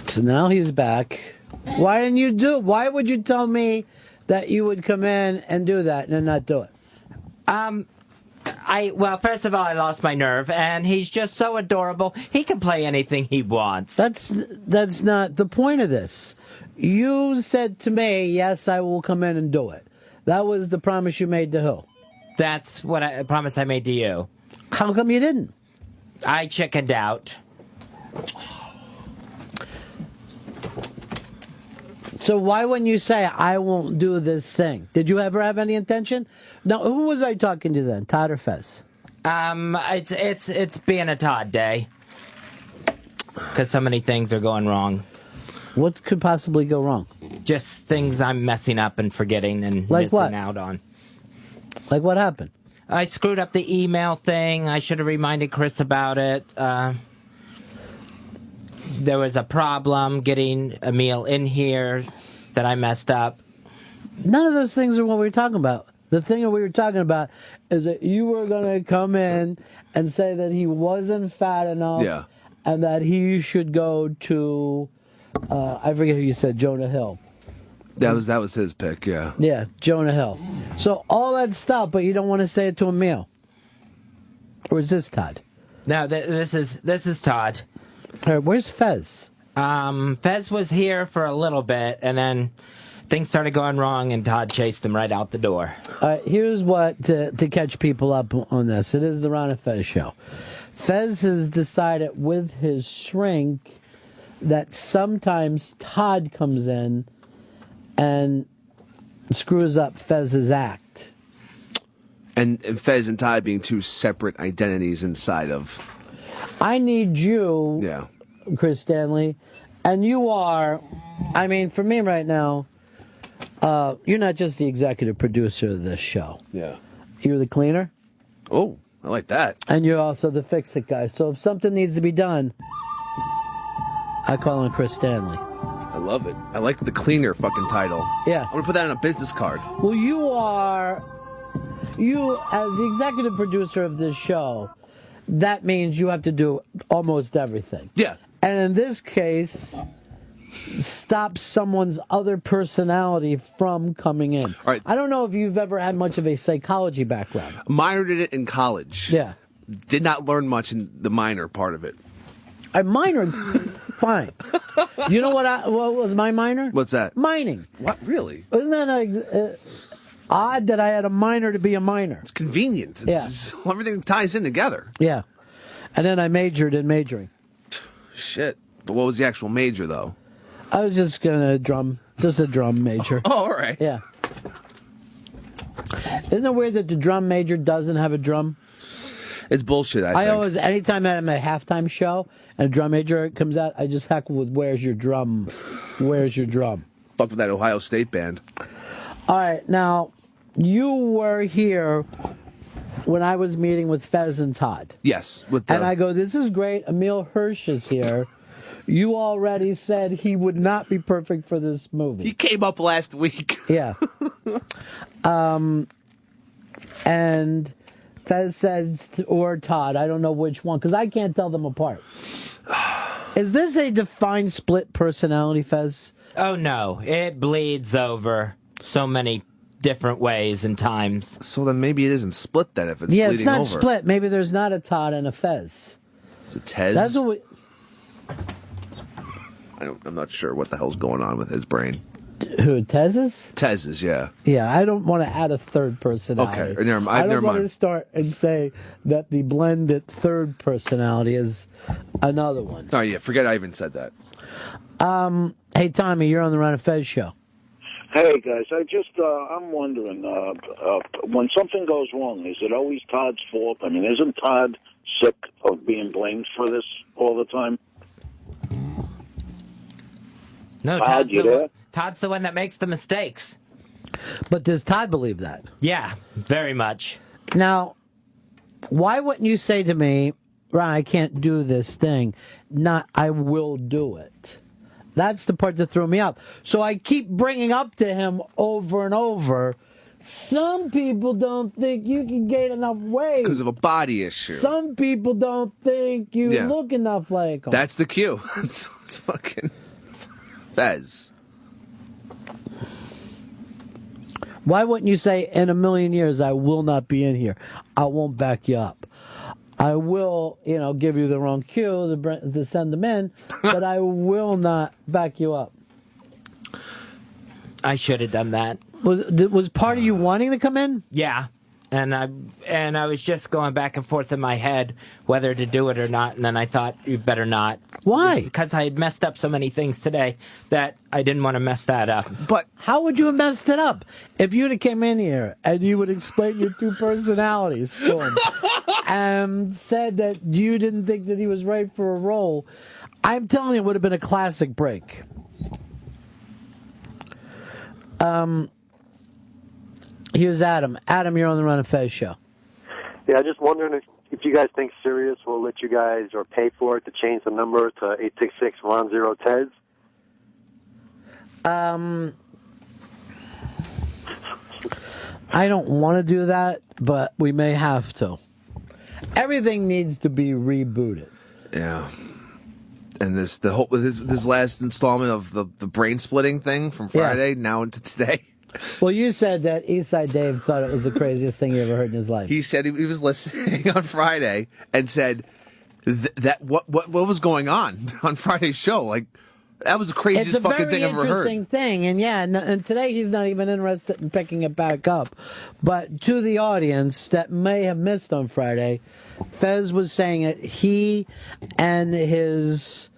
So now he's back. Why didn't you do it? Why would you tell me that you would come in and do that and then not do it? Well, first of all, I lost my nerve, and he's just so adorable. He can play anything he wants. That's not the point of this. You said to me, yes, I will come in and do it. That was the promise you made to who? That's what I promised I made to you. How come you didn't? I chickened out. So why wouldn't you say, I won't do this thing? Did you ever have any intention? Now, who was I talking to then, Todd or Fez? It's being a Todd day. Because so many things are going wrong. What could possibly go wrong? Just things I'm messing up and forgetting and missing out on. Like what happened? I screwed up the email thing. I should have reminded Chris about it. There was a problem getting a meal in here that I messed up. None of those things are what we were talking about. The thing that we were talking about is that you were going to come in and say that he wasn't fat enough and that he should go to, I forget who you said, Jonah Hill. That was his pick, yeah. Yeah, Jonah Hill. So all that stuff, but you don't want to say it to Emil. Or is this Todd? No, this is Todd. All right, where's Fez? Fez was here for a little bit, and then things started going wrong, and Todd chased him right out the door. Here's what, to catch people up on this. It is the Ron and Fez show. Fez has decided with his shrink that sometimes Todd comes in and screws up Fez's act. And Fez and Todd being 2 separate identities inside of... I need you, Chris Stanley, and you are, I mean, for me right now, you're not just the executive producer of this show. Yeah. You're the cleaner. Oh, I like that. And you're also the fix-it guy. So if something needs to be done, I call on Chris Stanley. I love it. I like the cleaner fucking title. Yeah. I'm going to put that on a business card. Well, you as the executive producer of this show, that means you have to do almost everything. Yeah. And in this case, stop someone's other personality from coming in. All right. I don't know if you've ever had much of a psychology background. Minored in it in college. Yeah. Did not learn much in the minor part of it. A minor, fine. You know what was my minor? What's that? Mining. What, really? Isn't that odd that I had a minor to be a minor? It's convenient. It's everything ties in together. Yeah. And then I majored in majoring. Shit. But what was the actual major, though? I was just going to just a drum major. Oh, all right. Yeah. Isn't it weird that the drum major doesn't have a drum? It's bullshit, I think. I always, anytime I'm at a halftime show and a drum major comes out, I just heckle with, where's your drum? Where's your drum? Fuck with that Ohio State band. All right, now, you were here when I was meeting with Fez and Todd. Yes. And I go, this is great. Emil Hirsch is here. You already said he would not be perfect for this movie. He came up last week. Yeah. And Fez says, or Todd, I don't know which one, because I can't tell them apart. Is this a defined split personality, Fez? Oh, no. It bleeds over so many different ways and times. So then maybe it isn't split then if it's yeah, bleeding it's not over. split. Maybe there's not a Todd and a Fez. It's a Tez? That's what we... I'm not sure what the hell's going on with his brain. Who, Tez's? Tez's, yeah. Yeah, I don't want to add a third personality. Okay, never mind. I don't Never want mind. to start and say that the blended third personality is another one. Oh, yeah, forget I even said that. Hey, Tommy, you're on the Ron and Fez show. Hey guys, I'm wondering, when something goes wrong, is it always Todd's fault? I mean, isn't Todd sick of being blamed for this all the time? No, Todd, you there? Todd's the one that makes the mistakes. But does Todd believe that? Yeah, very much. Now, why wouldn't you say to me, Ron, I can't do this thing, not I will do it? That's the part that threw me up. So I keep bringing up to him over and over, some people don't think you can gain enough weight. Because of a body issue. Some people don't think you look enough like them. That's the cue. It's fucking Fez. Why wouldn't you say, in a million years, I will not be in here. I won't back you up. I will, give you the wrong cue to send them in, but I will not back you up. I should have done that. Was part of you wanting to come in? Yeah. And I was just going back and forth in my head whether to do it or not, and then I thought, you better not. Why? Because I had messed up so many things today that I didn't want to mess that up. But how would you have messed it up? If you'd have came in here and you would explain your two personalities to him and said that you didn't think that he was right for a role, I'm telling you, it would have been a classic break. Here's Adam. Adam, you're on the Ron and Fez show. Yeah, just wondering if you guys think Sirius will let you guys or pay for it to change the number to 866-10-TEDS. I don't want to do that, but we may have to. Everything needs to be rebooted. Yeah. And this last installment of the brain splitting thing from Friday now into today. Well, you said that Eastside Dave thought it was the craziest thing he ever heard in his life. He said he was listening on Friday and said that what was going on Friday's show. Like, that was the craziest fucking thing I've ever heard. It's a very interesting thing, and today he's not even interested in picking it back up. But to the audience that may have missed on Friday, Fez was saying that he and his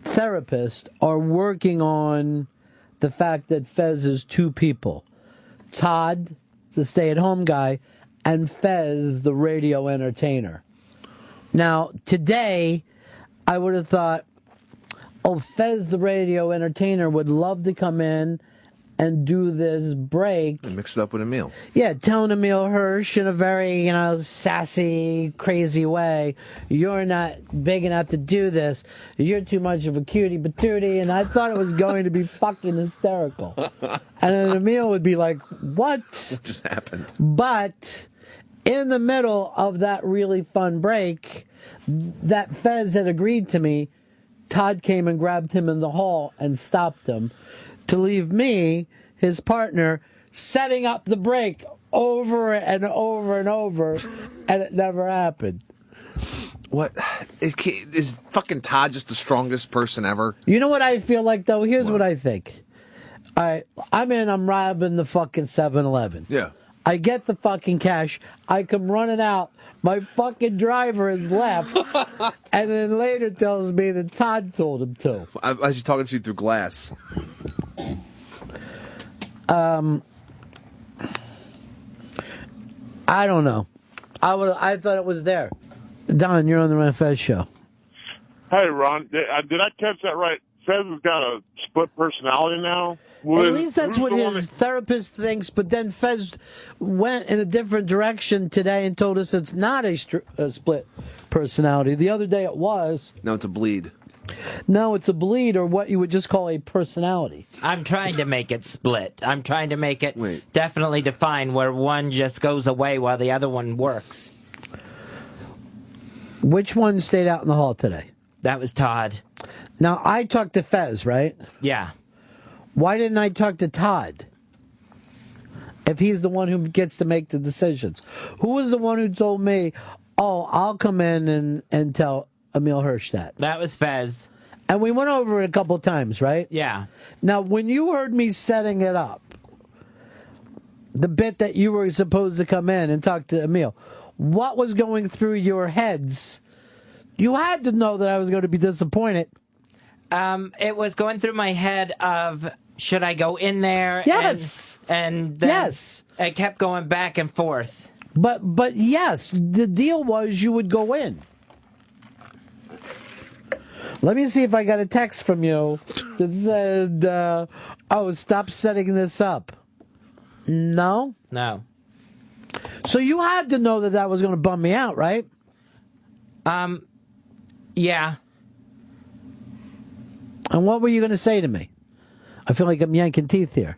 therapist are working on the fact that Fez is two people. Todd, the stay-at-home guy, and Fez, the radio entertainer. Now, today, I would have thought, Fez, the radio entertainer, would love to come in and do this break. And mix it up with Emil. Yeah, telling Emil Hirsch in a very, sassy, crazy way, you're not big enough to do this. You're too much of a cutie patootie. And I thought it was going to be fucking hysterical. And then Emil would be like, what? What just happened? But in the middle of that really fun break, that Fez had agreed to me, Todd came and grabbed him in the hall and stopped him to leave me, his partner, setting up the break over and over and over, and it never happened. What? Is fucking Todd just the strongest person ever? You know what I feel like, though? Here's what I think. All right, I'm robbing the fucking 7-Eleven. Yeah. I get the fucking cash. I come running out. My fucking driver has left. And then later tells me that Todd told him to. As he's talking to you through glass. I don't know. I thought it was there. Don, you're on the Ron and Fez show. Hey, Ron, did I catch that right? Fez has got a split personality now? At least that's what his therapist thinks, but then Fez went in a different direction today and told us it's not a split personality. The other day it was. No, it's a bleed. No, it's a bleed, or what you would just call a personality. I'm trying to make it split. I'm trying to make it definitely define where one just goes away while the other one works. Which one stayed out in the hall today? That was Todd. Now, I talked to Fez, right? Yeah. Why didn't I talk to Todd? If he's the one who gets to make the decisions. Who was the one who told me, oh, I'll come in and tell Emil Hirsch that? That was Fez. And we went over it a couple times, right? Yeah. Now, when you heard me setting it up, the bit that you were supposed to come in and talk to Emil, what was going through your heads? You had to know that I was going to be disappointed. It was going through my head of, should I go in there? Yes. And then yes. It kept going back and forth. But yes, the deal was you would go in. Let me see if I got a text from you that said, oh, stop setting this up. No? No. So you had to know that that was going to bum me out, right? Yeah. And what were you going to say to me? I feel like I'm yanking teeth here.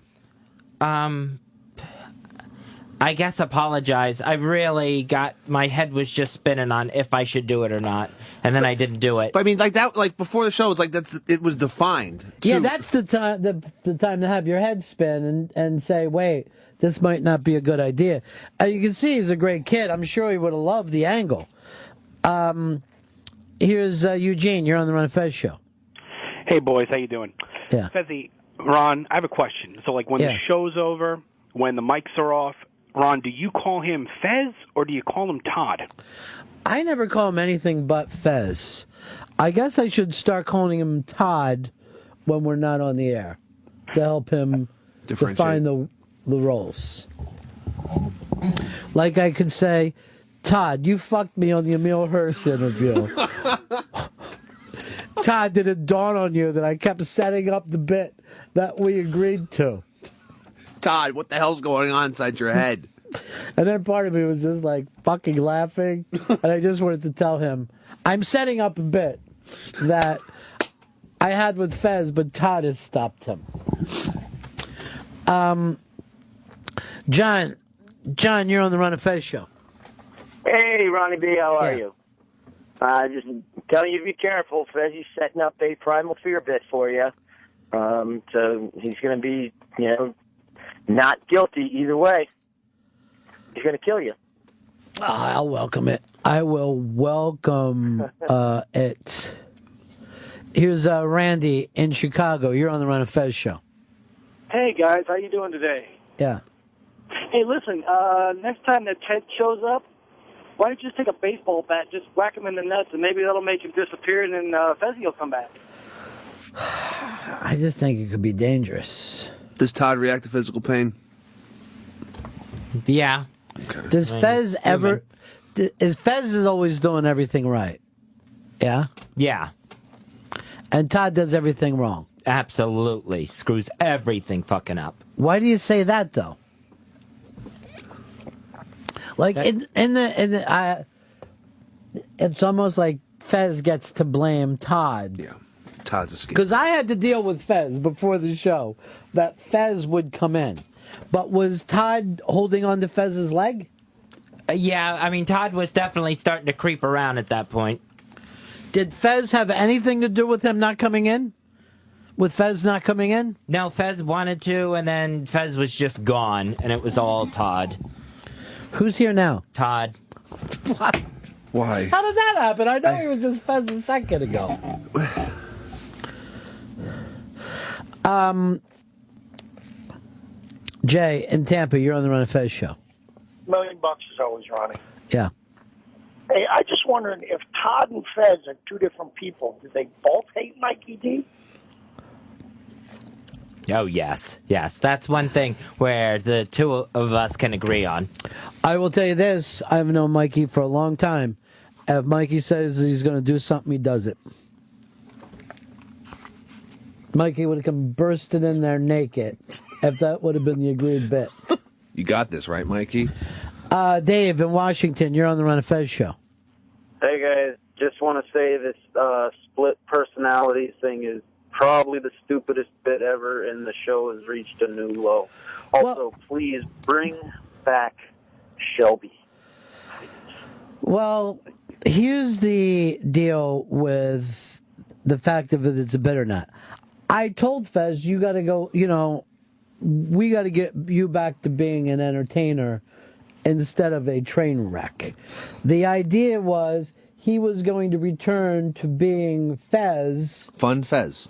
I guess apologize. I really got, my head was just spinning on if I should do it or not, and then I didn't do it. But I mean, like that, like before the show, it's like it was defined. Yeah, that's the time the time to have your head spin and say, wait, this might not be a good idea. You can see he's a great kid. I'm sure he would have loved the angle. Here's Eugene. You're on the Ron and Fez show. Hey, boys. How you doing? Yeah. Fezzy, Ron, I have a question. So, like, when the show's over, when the mics are off, Ron, do you call him Fez or do you call him Todd? I never call him anything but Fez. I guess I should start calling him Todd when we're not on the air to help him define the roles. Like I could say, Todd, you fucked me on the Emil Hirsch interview. Todd, did it dawn on you that I kept setting up the bit that we agreed to? Todd, what the hell's going on inside your head? And then part of me was just like fucking laughing. And I just wanted to tell him, I'm setting up a bit that I had with Fez, but Todd has stopped him. John, you're on the Ron and Fez show. Hey, Ronnie B, how are you? Just telling you to be careful. Fez, he's setting up a primal fear bit for you. So he's going to be, not guilty either way. He's going to kill you. I'll welcome it. I will welcome it. Here's Randy in Chicago. You're on the Ron and Fez show. Hey, guys. How you doing today? Yeah. Hey, listen, next time that Ted shows up, why don't you just take a baseball bat, just whack him in the nuts, and maybe that'll make him disappear, and then Fezzy will come back. I just think it could be dangerous. Does Todd react to physical pain? Yeah. Okay. Does Fez ever... Fez is always doing everything right. Yeah? Yeah. And Todd does everything wrong. Absolutely. Screws everything fucking up. Why do you say that, though? Like, it's almost like Fez gets to blame Todd. Yeah. Todd's a scapegoat. Because I had to deal with Fez before the show, that Fez would come in. But was Todd holding on to Fez's leg? Yeah, I mean, Todd was definitely starting to creep around at that point. Did Fez have anything to do with him not coming in? With Fez not coming in? No, Fez wanted to, and then Fez was just gone, and it was all Todd. Who's here now? Todd. What? Why? How did that happen? I know he was just Fez a second ago. Jay, in Tampa, you're on the Ron and Fez show. $1 million is always, Ronnie. Yeah. Hey, I just wondering if Todd and Fez are two different people. Do they both hate Mikey D? Oh, yes. Yes, that's one thing where the two of us can agree on. I will tell you this. I've known Mikey for a long time. If Mikey says he's going to do something, he does it. Mikey would have come bursting in there naked if that would have been the agreed bit. You got this, right, Mikey? Dave in Washington, you're on the Ron and Fez show. Hey, guys. Just want to say this split personality thing is probably the stupidest bit ever, and the show has reached a new low. Also, please bring back Shelby. Well, here's the deal with the fact of if it's a bit or not. I told Fez, you got to go, we got to get you back to being an entertainer instead of a train wreck. The idea was he was going to return to being Fez. Fun Fez.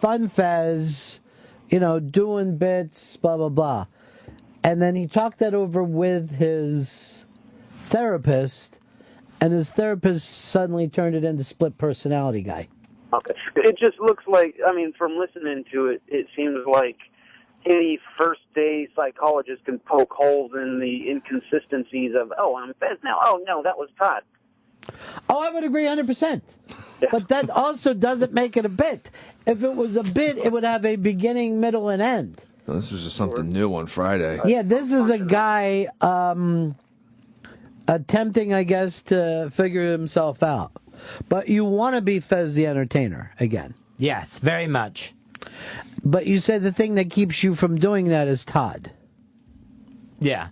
Doing bits, blah, blah, blah. And then he talked that over with his therapist, and his therapist suddenly turned it into split personality guy. Okay. It just looks like, from listening to it, it seems like any first-day psychologist can poke holes in the inconsistencies of, I'm Fez now. Oh, no, that was Todd. Oh, I would agree 100%. Yeah. But that also doesn't make it a bit. If it was a bit, it would have a beginning, middle, and end. No, this was just something new on Friday. Yeah, this is a guy attempting, I guess, to figure himself out. But you want to be Fez the Entertainer again. Yes, very much. But you said the thing that keeps you from doing that is Todd. Yeah.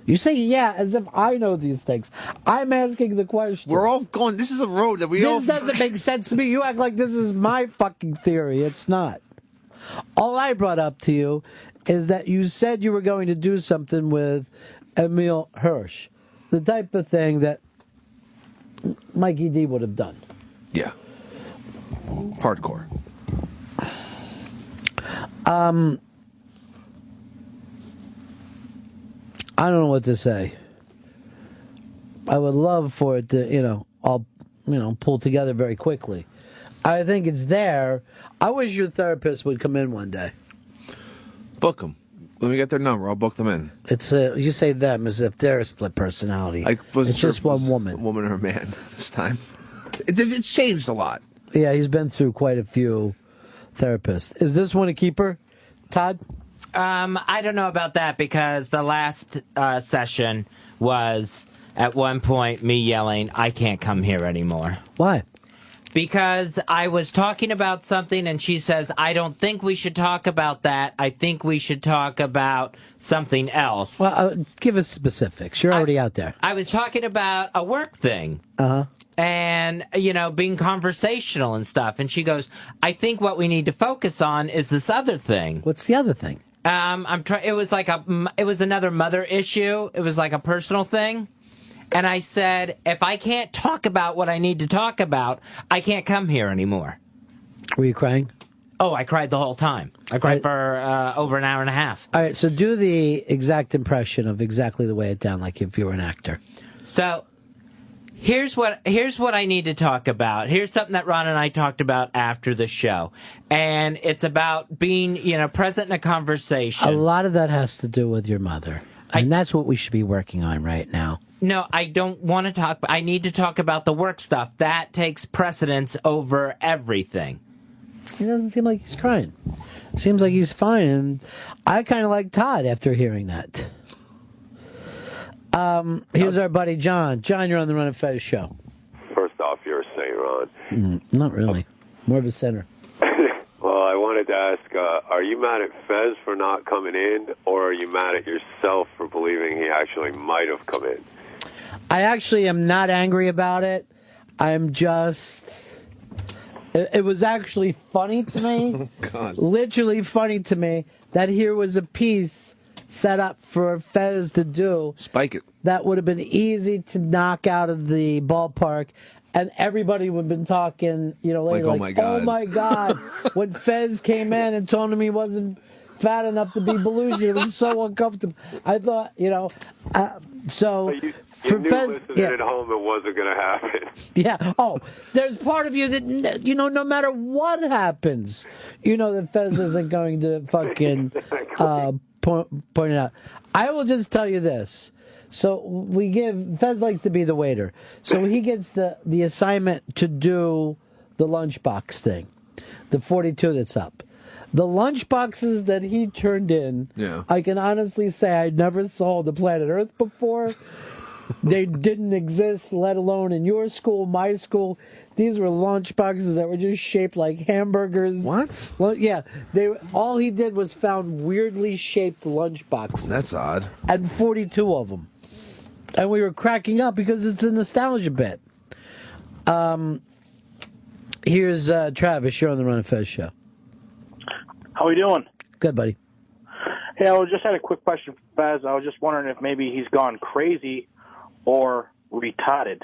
You say yeah as if I know these things. I'm asking the question. We're all going, this is a road that This doesn't make sense to me. You act like this is my fucking theory. It's not. All I brought up to you is that you said you were going to do something with Emil Hirsch. The type of thing that Mikey D would have done. Yeah. Hardcore. I don't know what to say. I would love for it to, all, pull together very quickly. I think it's there. I wish your therapist would come in one day. Book them. Let me get their number. I'll book them in. It's you say them as if they're a split personality. It's just one woman. A woman or a man this time. It's changed a lot. Yeah, he's been through quite a few therapists. Is this one a keeper, Todd? I don't know about that because the last session was at one point me yelling, I can't come here anymore. Why? Because I was talking about something and she says, I don't think we should talk about that. I think we should talk about something else. Well, give us specifics. You're already out there. I was talking about a work thing. Uh-huh. And, being conversational and stuff. And she goes, I think what we need to focus on is this other thing. What's the other thing? It was another mother issue. It was like a personal thing. And I said, if I can't talk about what I need to talk about, I can't come here anymore. Were you crying? Oh, I cried the whole time. I cried for over an hour and a half. All right, so do the exact impression of exactly the way it down, like if you were an actor. So here's what I need to talk about. Here's something that Ron and I talked about after the show. And it's about being, present in a conversation. A lot of that has to do with your mother. And that's what we should be working on right now. No, I don't want to talk. I need to talk about the work stuff. That takes precedence over everything. He doesn't seem like he's crying. Seems like he's fine. And I kind of like Todd after hearing that. Here's our buddy John. John, you're on the Ron and Fez show. First off, you're a saint, Ron. Not really. More of a sinner. Well, I wanted to ask, are you mad at Fez for not coming in, or are you mad at yourself for believing he actually might have come in? I actually am not angry about it. I'm just... It was actually funny to me. God. Literally funny to me that here was a piece set up for Fez to do. Spike it. That would have been easy to knock out of the ballpark. And everybody would have been talking, later, oh my God. Oh my God. When Fez came in and told him he wasn't fat enough to be Belushi, it was so uncomfortable. I thought, so You for knew Fez, listening at home it wasn't going to happen. yeah. Oh, there's part of you that, no matter what happens, that Fez isn't going to fucking point it out. I will just tell you this. So Fez likes to be the waiter. So he gets the assignment to do the lunchbox thing, the 42 that's up. The lunchboxes that he turned in, I can honestly say I never saw the planet Earth before. They didn't exist, let alone in your school, my school. These were lunchboxes that were just shaped like hamburgers. What? Well, yeah. All he did was found weirdly shaped lunchboxes. That's odd. And 42 of them. And we were cracking up because it's a nostalgia bit. Here's Travis. You're on the Ron and Fez show. How we doing? Good, buddy. Hey, I just had a quick question for Fez. I was just wondering if maybe he's gone crazy or retarded.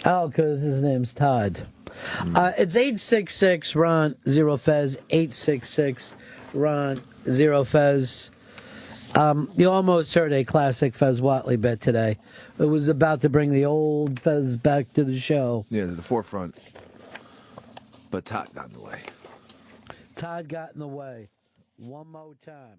Oh, because his name's Todd. It's 866 Ron 0 Fez. 866 Ron 0 Fez. You almost heard a classic Fez Whatley bit today. It was about to bring the old Fez back to the show. Yeah, to the forefront. But Todd got in the way. Todd got in the way. One more time.